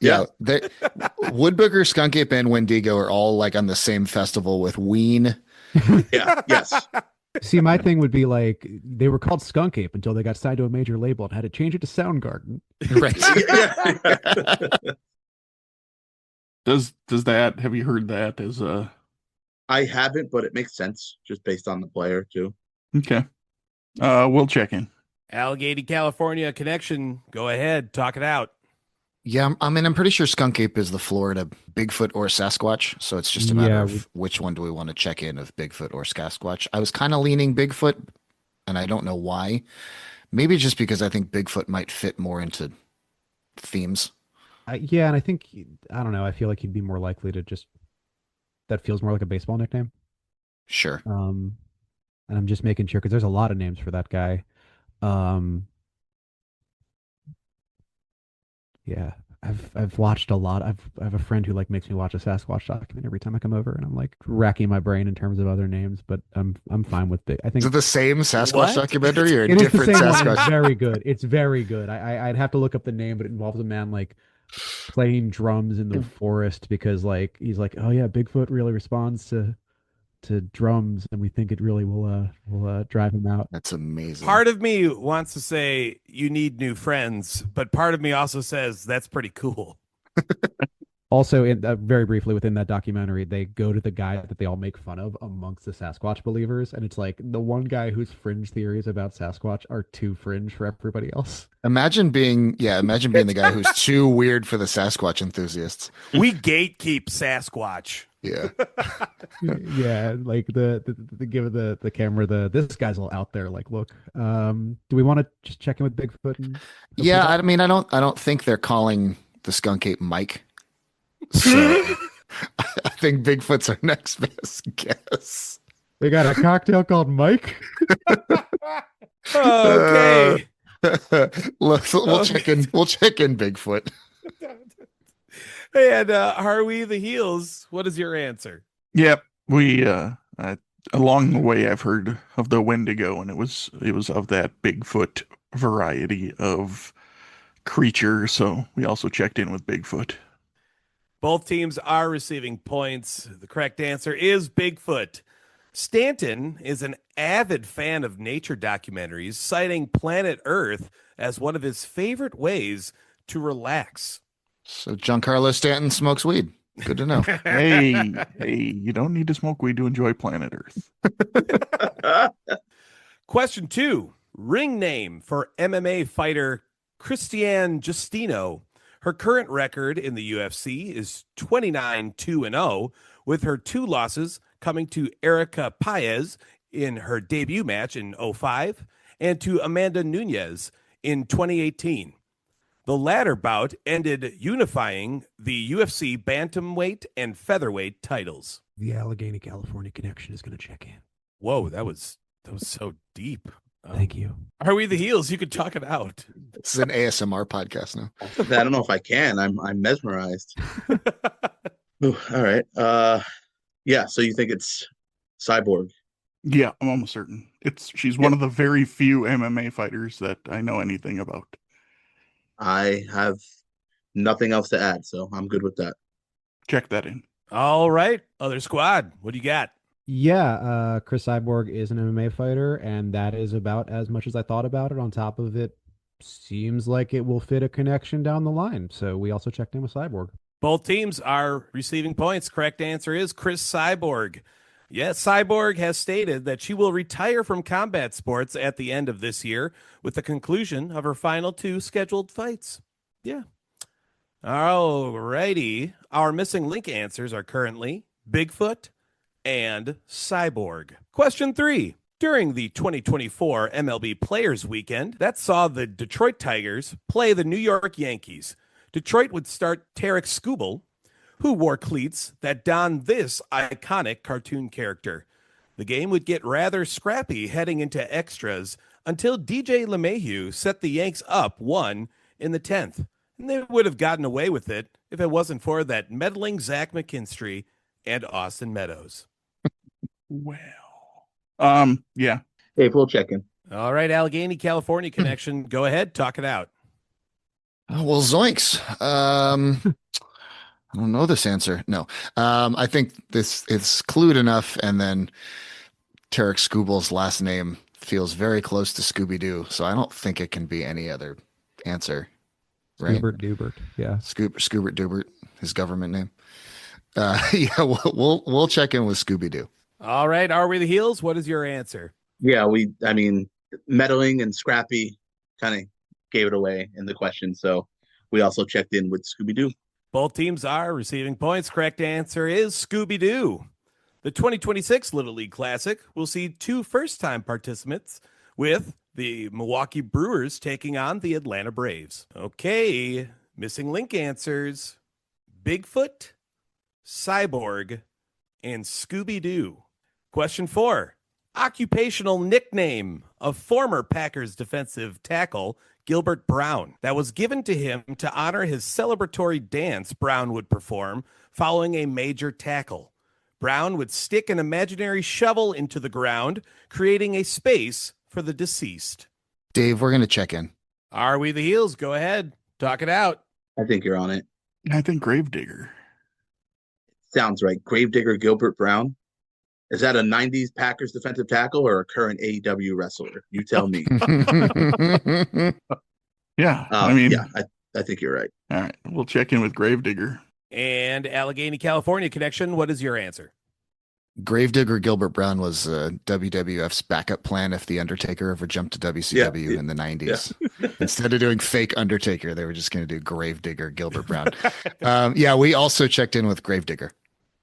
Yeah. Wood Booger, Skunk Ape, and Wendigo are all like on the same festival with Ween. Yeah. Yes. See, my thing would be like they were called Skunk Ape until they got signed to a major label and had to change it to Soundgarden. Right. Does that, have you heard that as a... I haven't, but it makes sense just based on the player too. Okay. We'll check in. Allegheny, California connection. Go ahead. Talk it out. Yeah, I mean, I'm pretty sure Skunk Ape is the Florida Bigfoot or Sasquatch. So it's just a matter of which one do we want to check in, of Bigfoot or Sasquatch. I was kind of leaning Bigfoot, and I don't know why. Maybe just because I think Bigfoot might fit more into themes. Yeah, and I think, I don't know, I feel like he'd be more likely to just, that feels more like a baseball nickname. Sure. And I'm just making sure, because there's a lot of names for that guy. Yeah, I've watched a lot. I have a friend who like makes me watch a Sasquatch document every time I come over, and I'm like racking my brain in terms of other names, but I'm fine with it. I think is it the same Sasquatch documentary or a it different is the same Sasquatch? one. It's very good. It's very good. I'd have to look up the name, but it involves a man like playing drums in the forest because like he's like, oh yeah, Bigfoot really responds to drums, and we think it really will drive him out. That's amazing. Part of me wants to say you need new friends, but part of me also says that's pretty cool. Also, very briefly within that documentary, they go to the guy that they all make fun of amongst the Sasquatch believers, and it's like the one guy whose fringe theories about Sasquatch are too fringe for everybody else. Imagine being the guy who's too weird for the Sasquatch enthusiasts. We gatekeep Sasquatch. Yeah. Yeah, like the give the camera this guy's all out there. Like, look, do we want to just check in with Bigfoot? Yeah, I mean, I don't think they're calling the Skunk Ape Mike. So I think Bigfoot's our next best guess. They got a cocktail called Mike. Okay. We'll check in. We'll check in Bigfoot. And Harvey the Heels, what is your answer? Yep. We along the way I've heard of the Wendigo, and it was of that Bigfoot variety of creature, so we also checked in with Bigfoot. Both teams are receiving points. The correct answer is Bigfoot. Stanton is an avid fan of nature documentaries, citing planet Earth as one of his favorite ways to relax. So Giancarlo Stanton smokes weed. Good to know. Hey, you don't need to smoke weed to enjoy planet Earth. Question 2. Ring name for MMA fighter Christiane Justino. Her current record in the UFC is 29-2-0, with her 2 losses coming to Erica Paez in her debut match in 2005 and to Amanda Nunes in 2018. The latter bout ended unifying the UFC bantamweight and featherweight titles. The Allegheny, California connection is going to check in. Whoa, that was so deep. Thank you. Are we the Heels? You could talk it out. It's an ASMR podcast now. I don't know if I can. I'm mesmerized. Ooh, all right. Yeah. So you think it's Cyborg? Yeah, I'm almost certain. She's one of the very few MMA fighters that I know anything about. I have nothing else to add, so I'm good with that. Check that in. All right, other squad, what do you got? Yeah, Chris Cyborg is an MMA fighter, and that is about as much as I thought about it. On top of it, seems like it will fit a connection down the line. So we also checked in with Cyborg. Both teams are receiving points. Correct answer is Chris Cyborg. Yes, Cyborg has stated that she will retire from combat sports at the end of this year with the conclusion of her final 2 scheduled fights. Yeah. All righty. Our missing link answers are currently Bigfoot and Cyborg. Question 3. During the 2024 MLB Players Weekend, that saw the Detroit Tigers play the New York Yankees, Detroit would start Tarek Skubal, who wore cleats that donned this iconic cartoon character. The game would get rather scrappy heading into extras until DJ LeMahieu set the Yanks up 1 in the 10th. And they would have gotten away with it if it wasn't for that meddling Zach McKinstry and Austin Meadows. Well, yeah. Hey, we'll check in. All right, Allegheny, California connection. Go ahead, talk it out. Oh, well, zoinks. I don't know this answer. No. I think it's clued enough, and then Tarek Skubal's last name feels very close to Scooby-Doo, so I don't think it can be any other answer. Right? Scoobert Dubert. Yeah. Scoobert Dubert, his government name. Yeah, we'll check in with Scooby-Doo. All right, Are We the Heels? What is your answer? Yeah, meddling and scrappy kind of gave it away in the question. So we also checked in with Scooby-Doo. Both teams are receiving points. Correct answer is Scooby-Doo. The 2026 Little League Classic will see 2 first-time participants, with the Milwaukee Brewers taking on the Atlanta Braves. Okay, missing link answers. Bigfoot, Cyborg, and Scooby-Doo. Question 4. Occupational nickname of former Packers defensive tackle Gilbert Brown that was given to him to honor his celebratory dance Brown would perform following a major tackle. Brown would stick an imaginary shovel into the ground, creating a space for the deceased. Dave, we're going to check in. Are we the Heels? Go ahead. Talk it out. I think you're on it. I think Gravedigger. Sounds right. Gravedigger Gilbert Brown. Is that a 90s Packers defensive tackle or a current AEW wrestler? You tell me. Yeah. I think you're right. All right. We'll check in with Gravedigger. And Allegheny, California connection. What is your answer? Gravedigger Gilbert Brown was WWF's backup plan if The Undertaker ever jumped to WCW in the 90s. Yeah. Instead of doing fake Undertaker, they were just going to do Gravedigger Gilbert Brown. We also checked in with Gravedigger.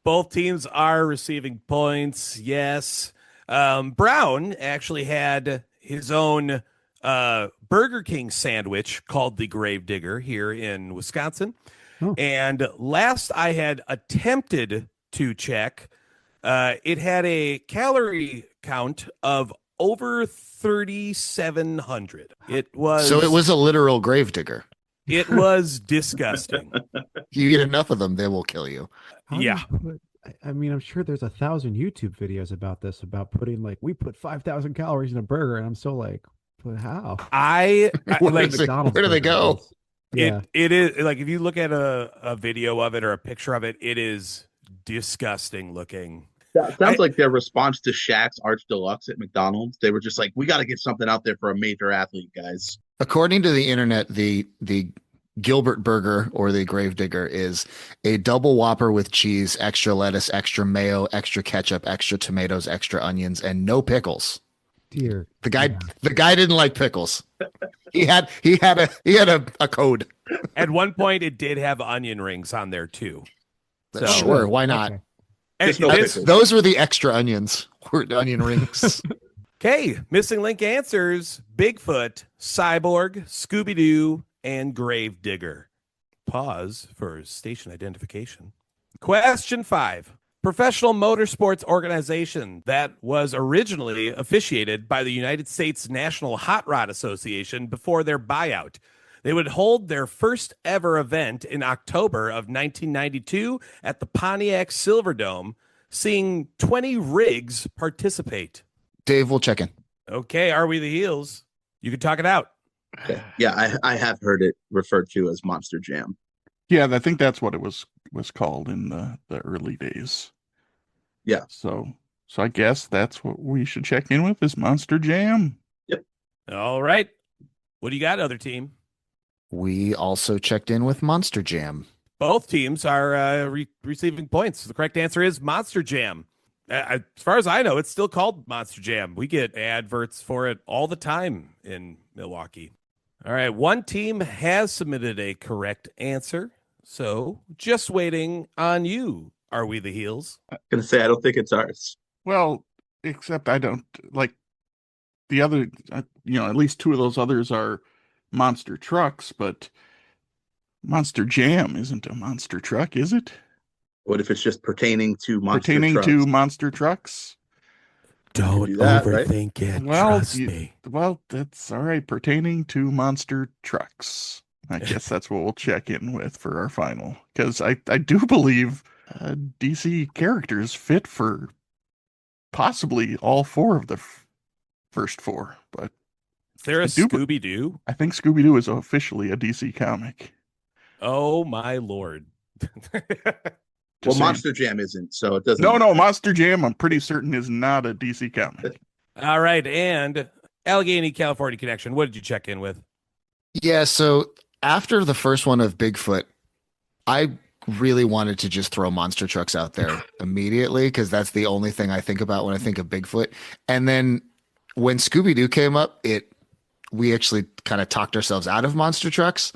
Both teams are receiving points. Yes. Brown actually had his own Burger King sandwich called the Gravedigger here in Wisconsin. Oh. And last I had attempted to check, it had a calorie count of over 3,700. It was a literal gravedigger. It was disgusting. You eat enough of them, they will kill you. Yeah. I'm sure there's 1,000 YouTube videos about this, about putting we put 5,000 calories in a burger, and I'm still like, but how? Where do they go? Yeah. It is like, if you look at a video of it or a picture of it, it is disgusting looking. That sounds like their response to Shaq's Arch Deluxe at McDonald's. They were just like, we got to get something out there for a major athlete, guys. According to the internet, the Gilbert Burger, or the Gravedigger, is a double Whopper with cheese, extra lettuce, extra mayo, extra ketchup, extra tomatoes, extra onions, and no pickles. Dear. The guy didn't like pickles. He had a code. At one point, it did have onion rings on there too. So, sure, why not? Okay. Those were the extra onions. Were onion rings. Okay, missing link answers: Bigfoot, Cyborg, Scooby-Doo, and Gravedigger. Pause for station identification. Question 5. Professional motorsports organization that was originally officiated by the United States National Hot Rod Association before their buyout. They would hold their first ever event in October of 1992 at the Pontiac Silverdome, seeing 20 rigs participate. Dave, we'll check in. Okay, Are We the Heels? You can talk it out. Okay. Yeah, I have heard it referred to as Monster Jam. Yeah, I think that's what it was called in the early days. Yeah. So I guess that's what we should check in with is Monster Jam. Yep. All right. What do you got, other team? We also checked in with Monster Jam. Both teams are receiving points. The correct answer is Monster Jam. As far as I know, it's still called Monster Jam. We get adverts for it all the time in Milwaukee. All right, one team has submitted a correct answer, so just waiting on you. Are we the Heels? I'm going to say I don't think it's ours. Well, except I don't like the other, at least two of those others are monster trucks, but Monster Jam isn't a monster truck, is it? What if it's just pertaining to monster trucks? To monster trucks? Don't do that, overthink it. Well, Trust me. Well, that's all right. Pertaining to monster trucks. I guess that's what we'll check in with for our final. Because I do believe DC characters fit for possibly all four of the first four. But Is there a Scooby-Doo? I think Scooby-Doo is officially a DC comic. Oh, my Lord. Well, Monster Jam isn't, so it doesn't. No, Monster Jam, I'm pretty certain, is not a DC comic. All right, and Allegheny, California connection. What did you check in with? Yeah, so after the first one of Bigfoot, I really wanted to just throw monster trucks out there immediately because that's the only thing I think about when I think of Bigfoot. And then when Scooby-Doo came up, we actually kind of talked ourselves out of monster trucks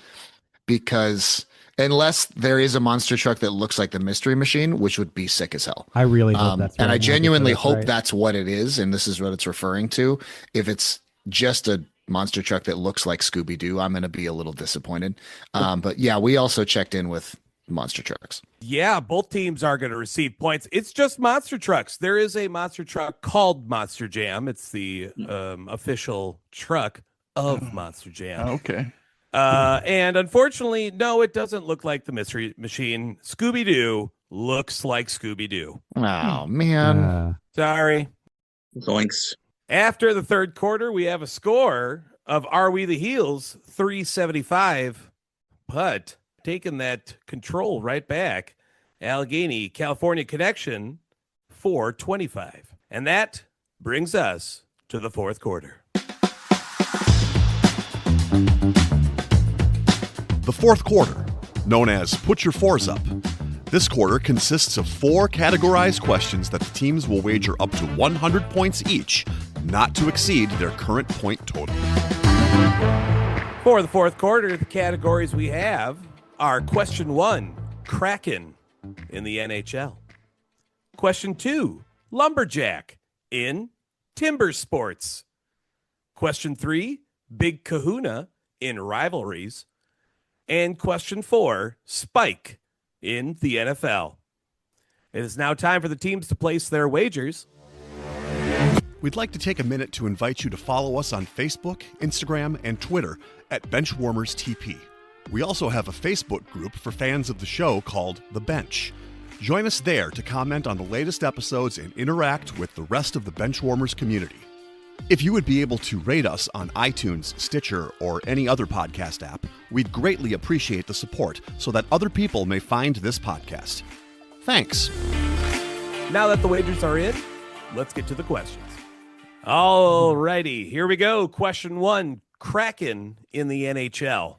because unless there is a monster truck that looks like the Mystery Machine, which would be sick as hell. I really hope that's right. And I genuinely hope right. that's what it is, and this is what it's referring to. If it's just a monster truck that looks like Scooby-Doo, I'm going to be a little disappointed. But yeah, we also checked in with monster trucks. Yeah, both teams are going to receive points. It's just monster trucks. There is a monster truck called Monster Jam. It's the official truck of Monster Jam. Okay. And unfortunately, no, it doesn't look like the Mystery Machine. Scooby-Doo looks like Scooby-Doo. Oh, man. Sorry. Zoinks. After the third quarter, we have a score of Are We the Heels 375, but taking that control right back, Allegheny, California connection 425. And that brings us to the fourth quarter. The fourth quarter, known as Put Your Fours Up. This quarter consists of 4 categorized questions that the teams will wager up to 100 points each, not to exceed their current point total. For the fourth quarter, the categories we have are question 1, Kraken in the NHL. Question 2, Lumberjack in Timbersports. Question 3, Big Kahuna in Rivalries. And question 4, Spike in the NFL. It is now time for the teams to place their wagers. We'd like to take a minute to invite you to follow us on Facebook, Instagram, and Twitter at Benchwarmers TP. We also have a Facebook group for fans of the show called The Bench. Join us there to comment on the latest episodes and interact with the rest of the Benchwarmers community. If you would be able to rate us on iTunes, Stitcher, or any other podcast app, we'd greatly appreciate the support so that other people may find this podcast. Thanks. Now that the wagers are in, let's get to the questions. All righty, here we go. Question 1, Kraken in the NHL.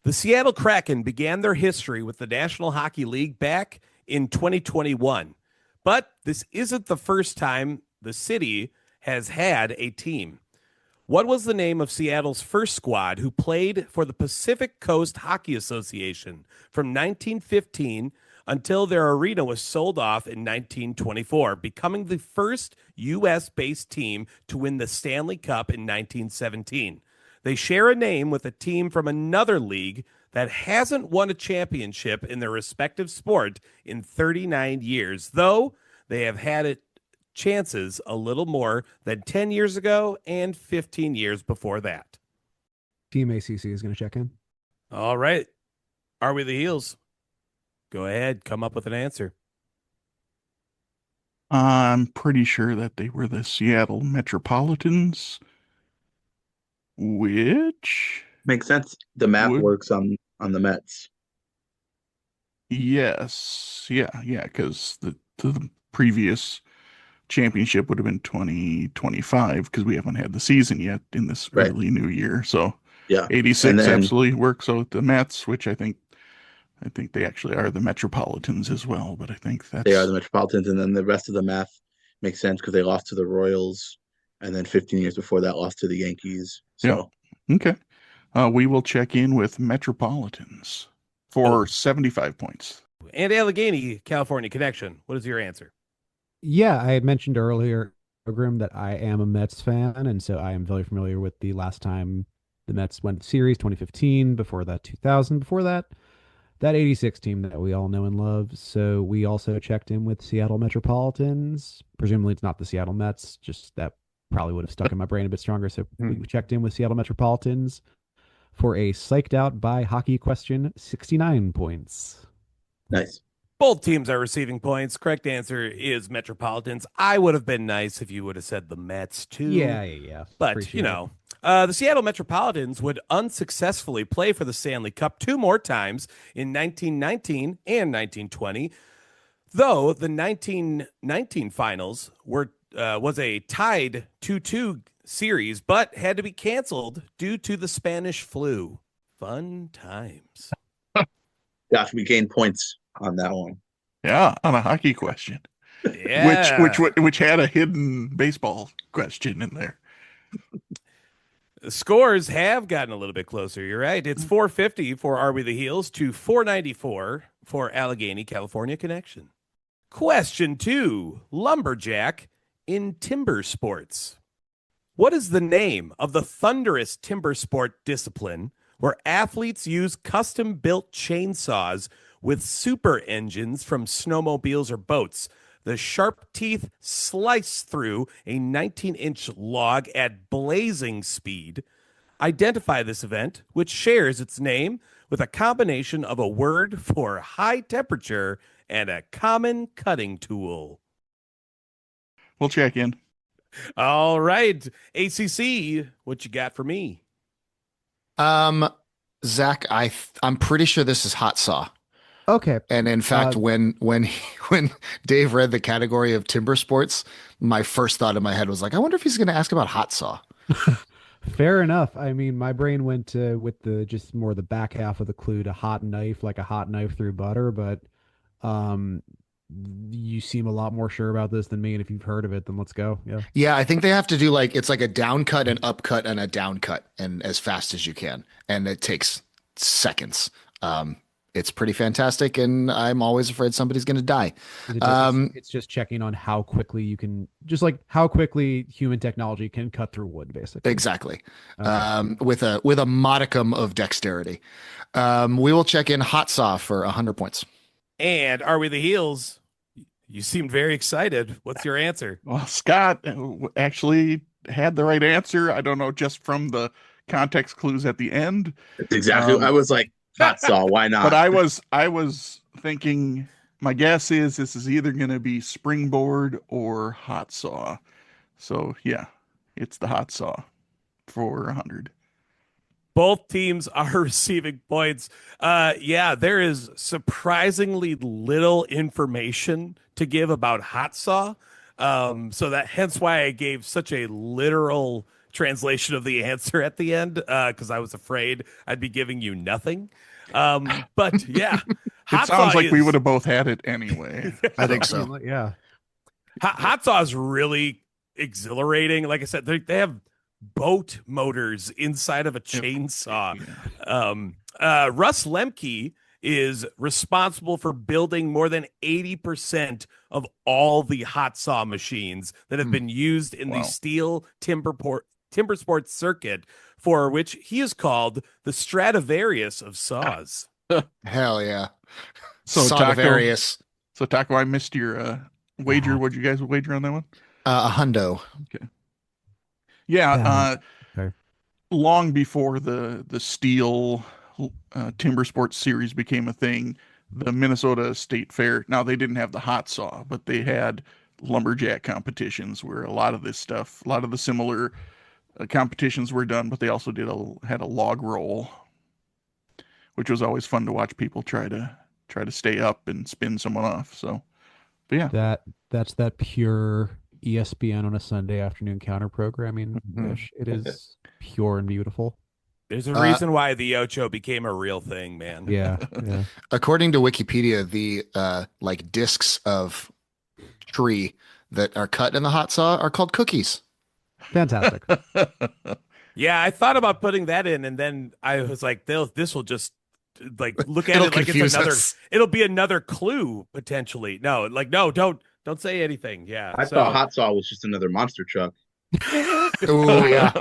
The Seattle Kraken began their history with the National Hockey League back in 2021. But this isn't the first time the city has had a team. What was the name of Seattle's first squad who played for the Pacific Coast Hockey Association from 1915 until their arena was sold off in 1924, becoming the first U.S.-based team to win the Stanley Cup in 1917? They share a name with a team from another league that hasn't won a championship in their respective sport in 39 years, though they have had it chances a little more than 10 years ago and 15 years before that. Team ACC is going to check in. All right. Are we the Heels? Go ahead. Come up with an answer. I'm pretty sure that they were the Seattle Metropolitans, which Makes sense. The math would works on the Mets. yes, yeah, because the previous championship would have been 2025 because we haven't had the season yet in this Right. early new year. So Yeah. 86 And then- absolutely works out the Mets, which I think they actually are the Metropolitans as well, but I think They are the Metropolitans, and then the rest of the math makes sense because they lost to the Royals, and then 15 years before that, lost to the Yankees. So okay. We will check in with Metropolitans for 75 points. And Allegheny, California connection. What is your answer? Yeah, I had mentioned earlier in the program that I am a Mets fan, and so I am very familiar with the last time the Mets went to the series, 2015, before that 2000, before that 86 team that we all know and love. So we also checked in with Seattle Metropolitans. Presumably it's not the Seattle Mets, just that probably would have stuck in my brain a bit stronger. So we checked in with Seattle Metropolitans for a psyched out by hockey question, 69 points. nice. Both teams are receiving points. Correct answer is Metropolitans. I would have been nice if you would have said the Mets too. Yeah. But, Appreciate you know, the Seattle Metropolitans would unsuccessfully play for the Stanley Cup 2 more times in 1919 and 1920, though the 1919 finals was a tied 2-2 series, but had to be canceled due to the Spanish flu. Fun times. Gosh, we gained points on that one. Yeah, on a hockey question, Yeah. which had a hidden baseball question in there. The scores have gotten a little bit closer. You're right. It's 450 for Are We the Heels to 494 for Allegheny, California connection. Question 2, Lumberjack in Timbersports. What is the name of the thunderous timber sport discipline where athletes use custom-built chainsaws with super engines from snowmobiles or boats? The sharp teeth slice through a 19-inch log at blazing speed. Identify this event, which shares its name with a combination of a word for high temperature and a common cutting tool. We'll check in. All right. ACC, what you got for me? Zach, I'm pretty sure this is hot saw. Okay. And in fact, when Dave read the category of timber sports, my first thought in my head was like, I wonder if he's going to ask about hot saw. Fair enough. I mean, my brain went with the just more the back half of the clue to hot knife, like a hot knife through butter. But you seem a lot more sure about this than me. And if you've heard of it, then let's go. Yeah. Yeah, I think they have to do it's like a down cut, an up cut, and a down cut, and as fast as you can. And it takes seconds. It's pretty fantastic, and I'm always afraid somebody's going to die. It's just checking on how quickly you can, just like how quickly human technology can cut through wood, basically. Exactly. Okay. With a modicum of dexterity. We will check in hot saw for 100 points. And Are We the Heels? You seemed very excited. What's your answer? Well, Scott actually had the right answer. I don't know, just from the context clues at the end. That's exactly. I was like, hot saw. Why not? But I was thinking, my guess is this is either going to be springboard or hot saw. So yeah, it's the hot saw for 100. Both teams are receiving points. Yeah, there is surprisingly little information to give about hot saw. So that hence why I gave such a literal translation of the answer at the end, because I was afraid I'd be giving you nothing. But yeah, It sounds like we would have both had it anyway. I think so. Yeah. Hot saw is really exhilarating. Like I said, they have boat motors inside of a chainsaw. Russ Lemke is responsible for building more than 80% of all the hot saw machines that have been used in the steel Timbersports circuit, for which he is called the Stradivarius of saws. Hell yeah. So Stradivarius. Tako, I missed your wager. What'd you guys wager on that one? A hundo. Okay. Yeah. Okay. long before the steel Timbersports series became a thing, the Minnesota State Fair, now they didn't have the hot saw, but they had lumberjack competitions where a lot of this stuff, a lot of the similar competitions were done, but they also had a log roll, which was always fun to watch people try to stay up and spin someone off. So, but yeah, That's that pure ESPN on a Sunday afternoon counter programming. Ish. It is pure and beautiful. There's a reason why the Ocho became a real thing, man. Yeah. According to Wikipedia, the like discs of tree that are cut in the hot saw are called cookies. Fantastic. Yeah, I thought about putting that in, and then I was like, this will just like look at It'll it like it's confuse another. us. It'll be another clue potentially. No, don't say anything. Yeah, I thought hot saw was just another monster truck. Oh yeah.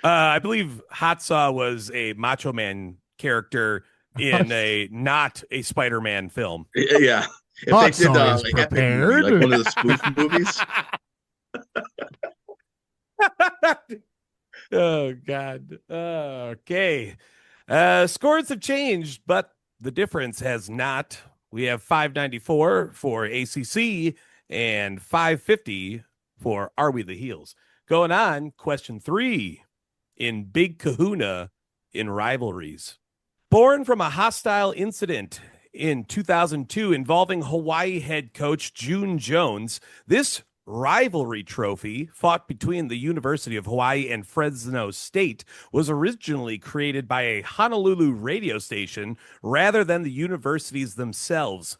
I believe Hot Saw was a Macho Man character in not a Spider-Man film. Yeah. If Hot they did Saw is like Epic prepared. Movie, like one of the spoof movies. Oh God. Okay. Scores have changed, but the difference has not. We have 594 for ACC and 550 for Are We the Heels? Going on, question 3 in Big Kahuna in rivalries. Born from a hostile incident in 2002 involving Hawaii head coach June Jones, this rivalry trophy fought between the University of Hawaii and Fresno State was originally created by a Honolulu radio station rather than the universities themselves,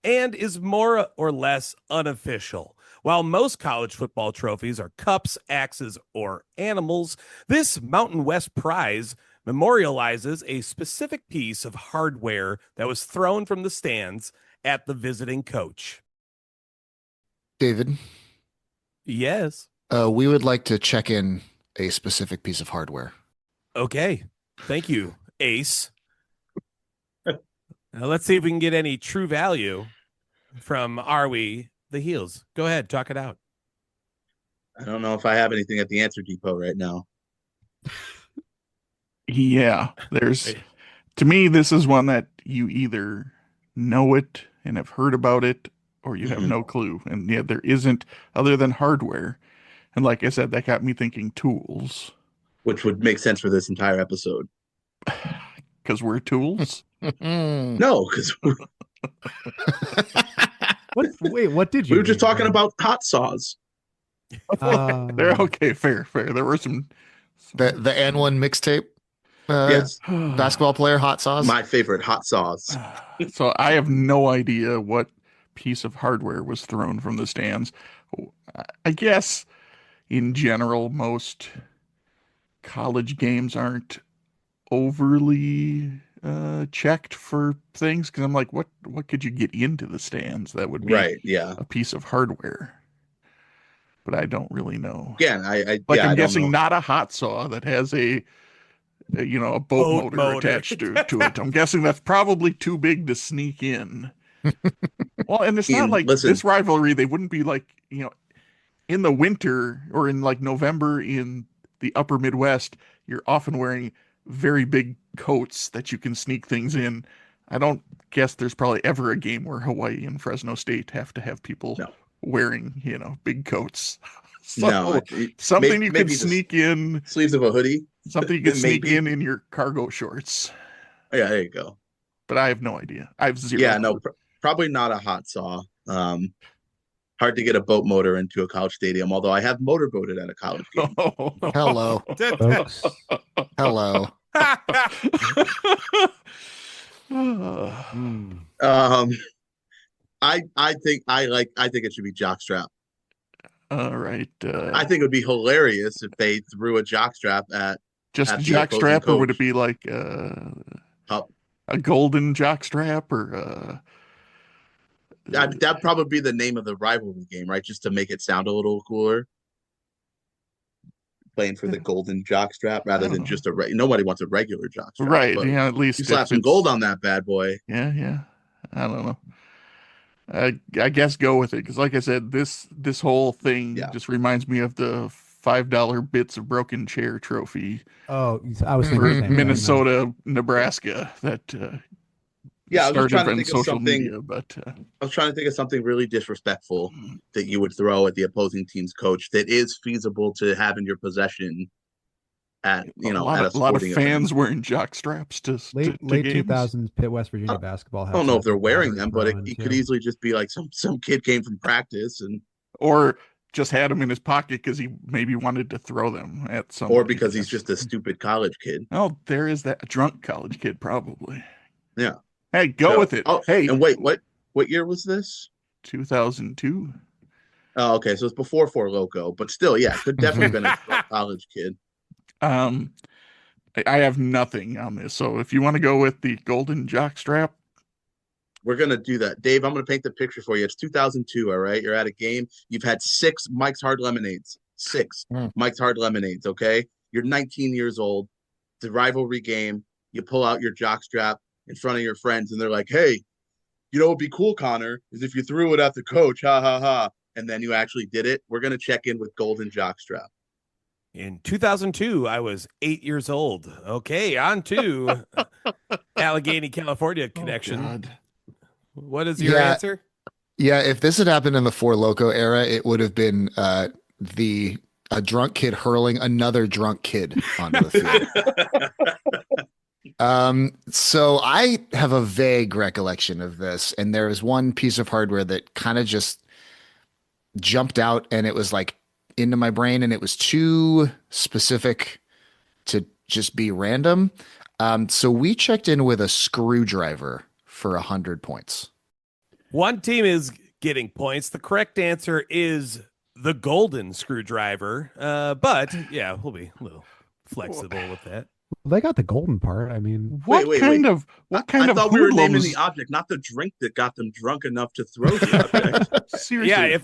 and is more or less unofficial. While most college football trophies are cups, axes, or animals, this Mountain West prize memorializes a specific piece of hardware that was thrown from the stands at the visiting coach. David, Yes. we would like to check in a specific piece of hardware. Okay. Thank you, Ace. Now let's see if we can get any true value from Are We the Heels? Go ahead, talk it out. I don't know if I have anything at the answer depot right now. yeah. To me, this is one that you either know it and have heard about it, or you have no clue. And yeah, there isn't other than hardware. And like I said, that got me thinking tools. Which would make sense for this entire episode. Because we're tools? No, because What did you we were just mean, talking Ryan? about hot saws. They're okay, fair. There were some The N1 mixtape Yes, basketball player hot sauce. my favorite hot saws. So I have no idea what piece of hardware was thrown from the stands. I guess in general, most college games aren't overly checked for things, because I'm like, what could you get into the stands that would be Right, yeah. a piece of hardware? But I don't really know. Again, I'm I don't guessing know. not a hot saw that has a boat Boat motor motor. attached to it. I'm guessing that's probably too big to sneak in. Well, and it's not Ian, like listen. this rivalry, they wouldn't be like, in the winter or in like November in the upper Midwest, you're often wearing very big coats that you can sneak things in. I don't guess there's probably ever a game where Hawaii and Fresno State have to have people wearing, big coats. So No, something you can maybe the sneak in, sleeves of a hoodie. something you can sneak Maybe. in your cargo shorts. Yeah, there you go. But I have no idea. I have zero. Yeah, no, probably not a hot saw. Hard to get a boat motor into a college stadium, although I have motorboated at a college game. Hello. Folks, Hello. I think it should be jock strap. All right. I think it would be hilarious if they threw a jock strap at Just at a the jock opposing strap, or would it coach. be like Cup. a golden jock strap, or That'd probably be the name of the rivalry game, right? Just to make it sound a little cooler. Playing for the golden jock strap rather I don't than know. just nobody wants a regular jock strap. right? But Yeah, at least you if slap some it's- gold on that bad boy. Yeah. I don't know. I guess go with it, because like I said, this whole thing Yeah. just reminds me of the $5 bits of broken chair trophy Oh, I was thinking for the same thing, no. Minnesota, Nebraska that Yeah, I was just started trying to on think of social something. media, but I was trying to think of something really disrespectful that you would throw at the opposing team's coach that is feasible to have in your possession at a at a lot of sporting fans event. wearing jock straps to Late games. 2000s Pitt, West Virginia basketball. I Had don't know if they're something wearing to them, throw but in, it could too. easily just be like some kid came from practice and Or just had them in his pocket because he maybe wanted to throw them at somebody. or because he's just a stupid college kid. Oh, there is that drunk college kid probably. Yeah. Hey, go So- with it. Oh, Hey, and wait, what year was this? 2002. Oh, okay, so it's before Four Loko, but still, yeah, could definitely been a college kid. I have nothing on this. So if you want to go with the Golden Jock Strap, We're gonna do that, Dave. I'm gonna paint the picture for you. It's 2002. All right, you're at a game. You've had 6 Mike's Hard Lemonades. 6 Mike's Hard Lemonades. Okay, you're 19 years old. The rivalry game. You pull out your jock strap in front of your friends, and they're like, "Hey, you know what'd be cool, Connor, is if you threw it at the coach. Ha ha ha." And then you actually did it. We're gonna check in with Golden Jock Strap. In 2002, I was 8 years old. Okay, on to Allegheny, California connection. God. What is your Yeah. answer? Yeah, if this had happened in the Four Loko era, it would have been a drunk kid hurling another drunk kid onto the field. So I have a vague recollection of this, and there was one piece of hardware that kind of just jumped out, and it was like into my brain, and it was too specific to just be random. So we checked in with a screwdriver for 100 points. One team is getting points. The correct answer is the golden screwdriver. But yeah, we'll be a little flexible with that. Well, they got the golden part. I mean, What Wait. kind of I of thought we were naming hoodlums? the object, not the drink that got them drunk enough to throw the object. Seriously, Yeah,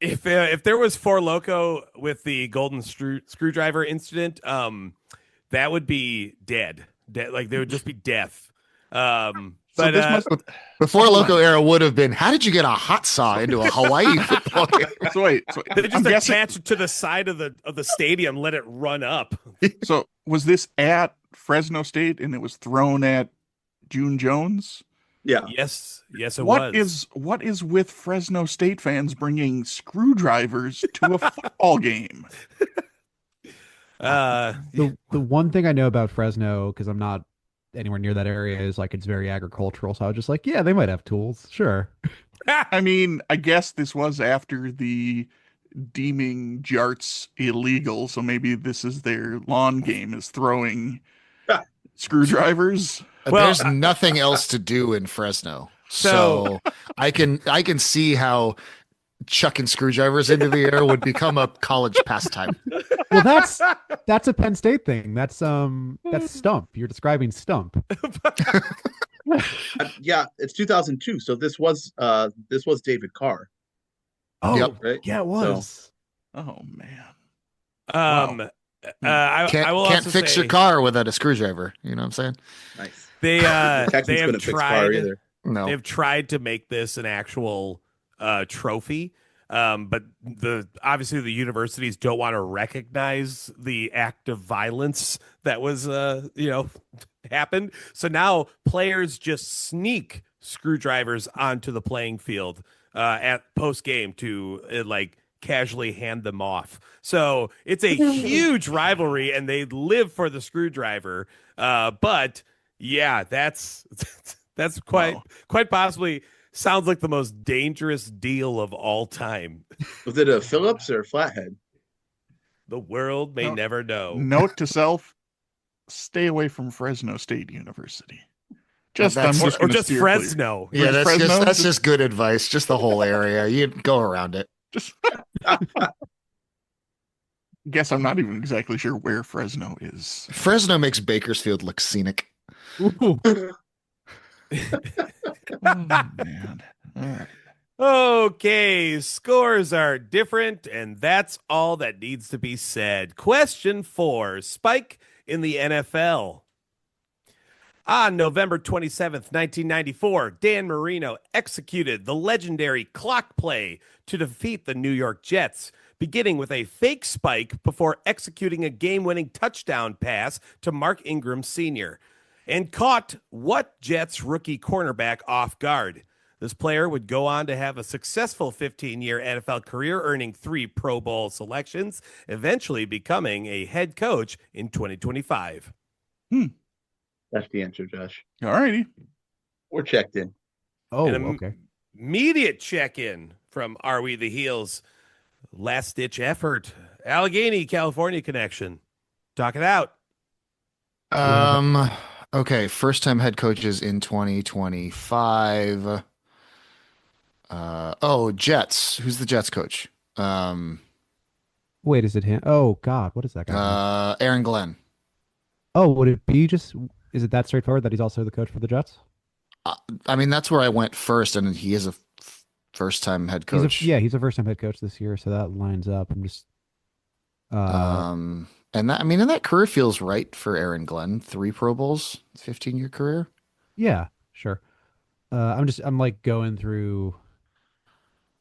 if there was Four Loko with the golden screwdriver incident, that would be dead. Like there would just be death. so this must Before Hold Loco era would have been, how did you get a hot saw into a Hawaii football game? so wait. They I'm just guessing. attach it to the side of the stadium, let it run up. So was this at Fresno State and it was thrown at June Jones? Yeah. Yes, it was. What is with Fresno State fans bringing screwdrivers to a football game? the one thing I know about Fresno, because I'm not anywhere near that area, is like it's very agricultural. So I was just like, yeah, they might have tools. Sure. I mean, I guess this was after the deeming jarts illegal, so maybe this is their lawn game, is throwing screwdrivers. Well, There's nothing else to do in Fresno. So I can see how chucking screwdrivers into the air would become a college pastime. Well, that's a Penn State thing. That's Stump. You're describing Stump. Yeah, it's 2002. So this was David Carr. Oh, Yep. Right? yeah, it was. Oh man. I will Can't also fix say your car without a screwdriver. You know what I'm saying? Nice. they Texans have couldn't fix Carr tried. either. No. They've tried to make this an actual trophy, but obviously the universities don't want to recognize the act of violence that was happened. So now players just sneak screwdrivers onto the playing field at post game to casually hand them off. So it's a huge rivalry, and they live for the screwdriver. But yeah, that's quite possibly sounds like the most dangerous deal of all time. Was it a Phillips or a Flathead? The world may never know. Note to self: stay away from Fresno State University. That's- Or just Fresno. Yeah, that's Fresno? just good advice. Just the whole area. You go around it. Just guess I'm not even exactly sure where Fresno is. Fresno makes Bakersfield look scenic. Ooh. Oh, man. All right. Okay, scores are different, and that's all that needs to be said. Question 4, Spike in the NFL. On November 27th, 1994, Dan Marino executed the legendary clock play to defeat the New York Jets, beginning with a fake spike before executing a game-winning touchdown pass to Mark Ingram Sr., and caught what Jets rookie cornerback off guard. This player would go on to have a successful 15-year NFL career, earning 3 Pro Bowl selections, eventually becoming a head coach in 2025. That's the answer, Josh. All righty. We're checked in. Oh, An okay. Immediate check-in from Are We the Heels? Last-ditch effort. Allegheny, California connection. Talk it out. Okay, first time head coaches in 2025. Jets. Who's the Jets coach? Wait, is it him? Oh God, what is that guy? Aaron Glenn. Oh, would it be just? Is it that straightforward that he's also the coach for the Jets? I mean, that's where I went first, and he is a first time head coach. He's a first time head coach this year, so that lines up. I'm just. And that career feels right for Aaron Glenn. 3 Pro Bowls, 15-year career. Yeah, sure. I'm like going through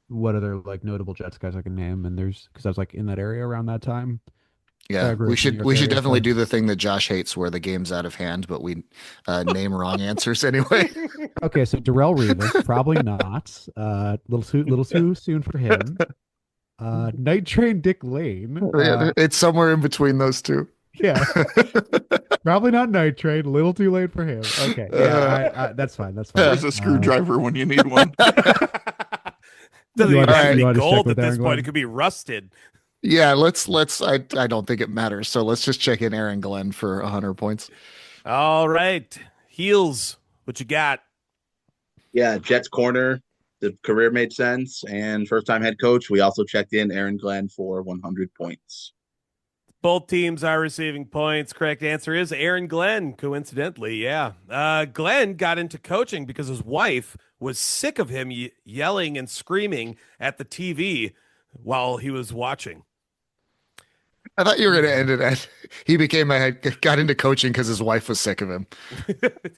what other like notable Jets guys I can name, and because I was like in that area around that time. Yeah, we should definitely do the thing that Josh hates, where the game's out of hand, but we name wrong answers anyway. Okay, so Darrell Revis, probably not. Little too soon for him. Night Train Dick Lane. It's somewhere in between those two. Yeah, probably not Night Train. A little too late for him. Okay, yeah, that's fine. That's fine. There's a screwdriver when you need one. Doesn't You even wanna- have to you be wanna gold check at with this Aaron point. Glenn? It could be rusted. Yeah, let's. I don't think it matters. So let's just check in Aaron Glenn for 100 points. All right. Heels, what you got? Yeah, Jets corner. The career made sense. And first-time head coach, we also checked in Aaron Glenn for 100 points. Both teams are receiving points. Correct answer is Aaron Glenn, coincidentally. Yeah. Glenn got into coaching because his wife was sick of him yelling and screaming at the TV while he was watching. I thought you were going to end it at he got into coaching because his wife was sick of him.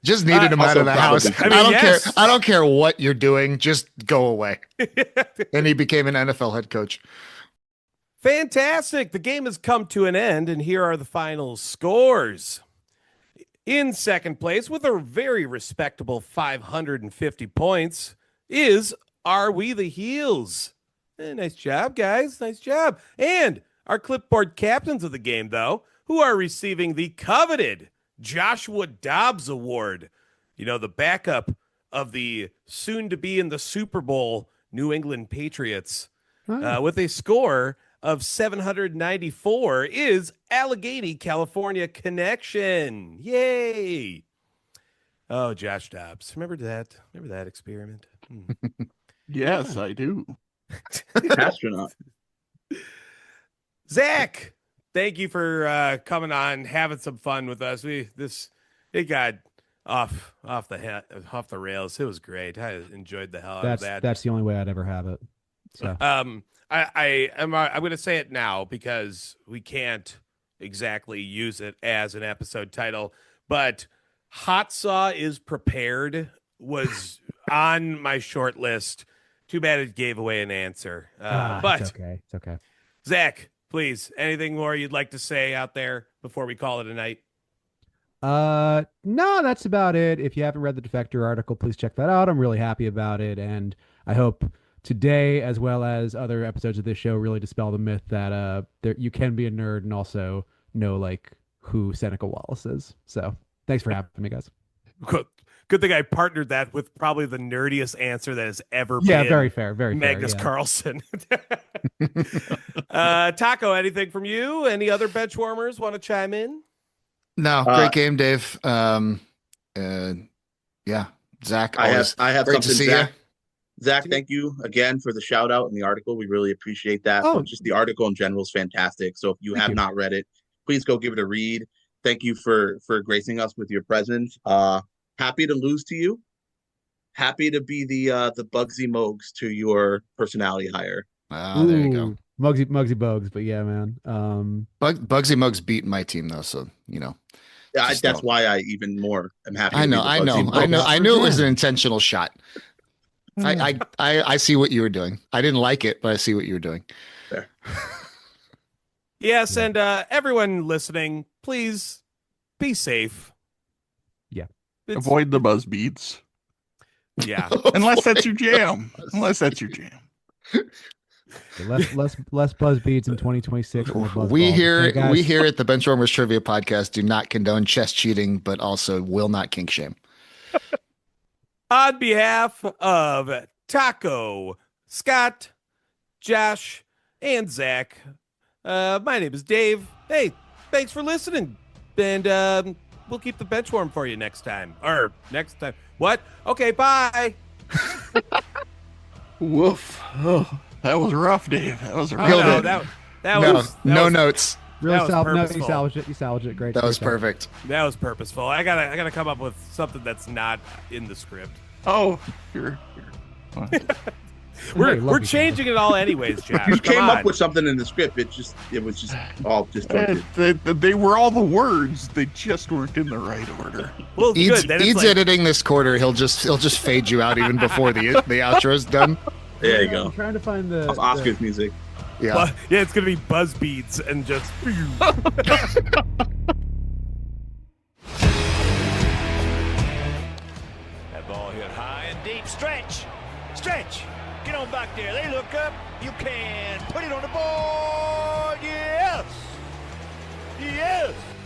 Just needed him out of the house. I mean, yes. I don't care what you're doing. Just go away. And he became an NFL head coach. Fantastic. The game has come to an end, and here are the final scores. In second place, with a very respectable 550 points, is Are We the Heels? Nice job, guys. Nice job. And our clipboard captains of the game, though, who are receiving the coveted Joshua Dobbs Award. You know, the backup of the soon-to-be in the Super Bowl New England Patriots. With a score of 794 is Allegheny, California connection. Yay. Oh, Josh Dobbs. Remember that experiment? Yes, I do. Astronaut. Zach, thank you for coming on, having some fun with us. It got off the rails. It was great. I enjoyed the hell out of that. That's the only way I'd ever have it. So I'm going to say it now because we can't exactly use it as an episode title, but Hot Saw is Prepared was on my short list. Too bad it gave away an answer. But it's okay. It's okay. Zach, please, anything more you'd like to say out there before we call it a night? No, that's about it. If you haven't read the Defector article, please check that out. I'm really happy about it, and I hope today, as well as other episodes of this show, really dispel the myth that you can be a nerd and also know like who Seneca Wallace is. So thanks for having me, guys. Good thing I partnered that with probably the nerdiest answer that has ever been. Yeah, very fair. Very Magnus fair. Yeah. Carlson. Tako, anything from you? Any other bench warmers want to chime in? No, great game, Dave. Yeah, Zach. I have great to something, see Zach. you. Zach, thank you again for the shout out in the article. We really appreciate that. Oh. But just the article in general is fantastic. So if you have not read it, please go give it a read. Thank you for gracing us with your presence. Happy to lose to you. Happy to be the Bugsy Mogs to your personality hire. Oh, there you go. Muggsy Bogues, but yeah, man. Bugsy Muggs beat my team though, so Just That's don't. why I even more am happy. I to be know, the I Buzz know, Beats I know, host. I knew it was an intentional shot. I see what you were doing. I didn't like it, but I see what you were doing. There. Yes, and everyone listening, please be safe. Yeah. Avoid the buzz beats. Yeah. Unless that's your jam. Unless that's your jam. Less buzz beads in 2026. More buzz We balls. here Okay, guys? we here at the Benchwarmers Trivia Podcast do not condone chess cheating, but also will not kink shame. On behalf of Tako, Scott, Josh, and Zach, my name is Dave. Hey, thanks for listening. And we'll keep the bench warm for you next time. Or next time. What? Okay, bye. Woof. Oh, that was rough, Dave. That was rough. Killed no, it. that No, was no was, notes. Really that was no, you purposeful. salvaged it. You salvaged it. Great. That was great job. perfect. That was purposeful. I gotta come up with something that's not in the script. Oh, here. We're love you, changing it all anyways, Josh. You Come came on. up with something in the script. It was just all disjointed. They were all the words. They just weren't in the right order. Well, Eads, good. Then it's Eads like, editing this quarter. He'll just fade you out even before the outro's done. There you I'm go. trying to find the Oscars music. Yeah. yeah, it's gonna be buzz beats and just. That ball hit high and deep. Stretch. Get on back there. They look up. You can put it on the board. Yes.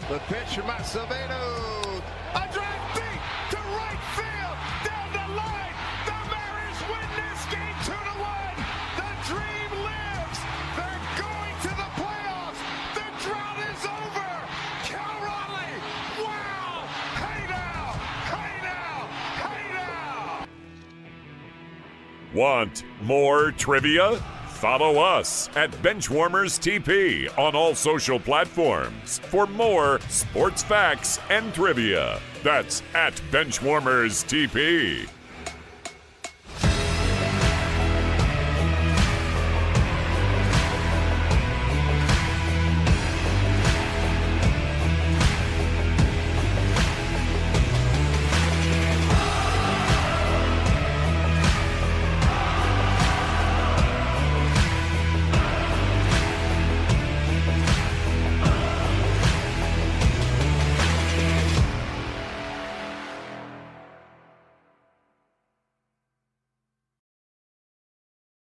The pitch from Matt Silvano. A drive deep to right field. Down the line. The Mariners win this game 2-1. The dream lives. They're going to the playoffs. The drought is over. Cal Raleigh. Wow. Hey now. Want more trivia? Follow us at Benchwarmers TP on all social platforms for more sports facts and trivia. That's at Benchwarmers TP.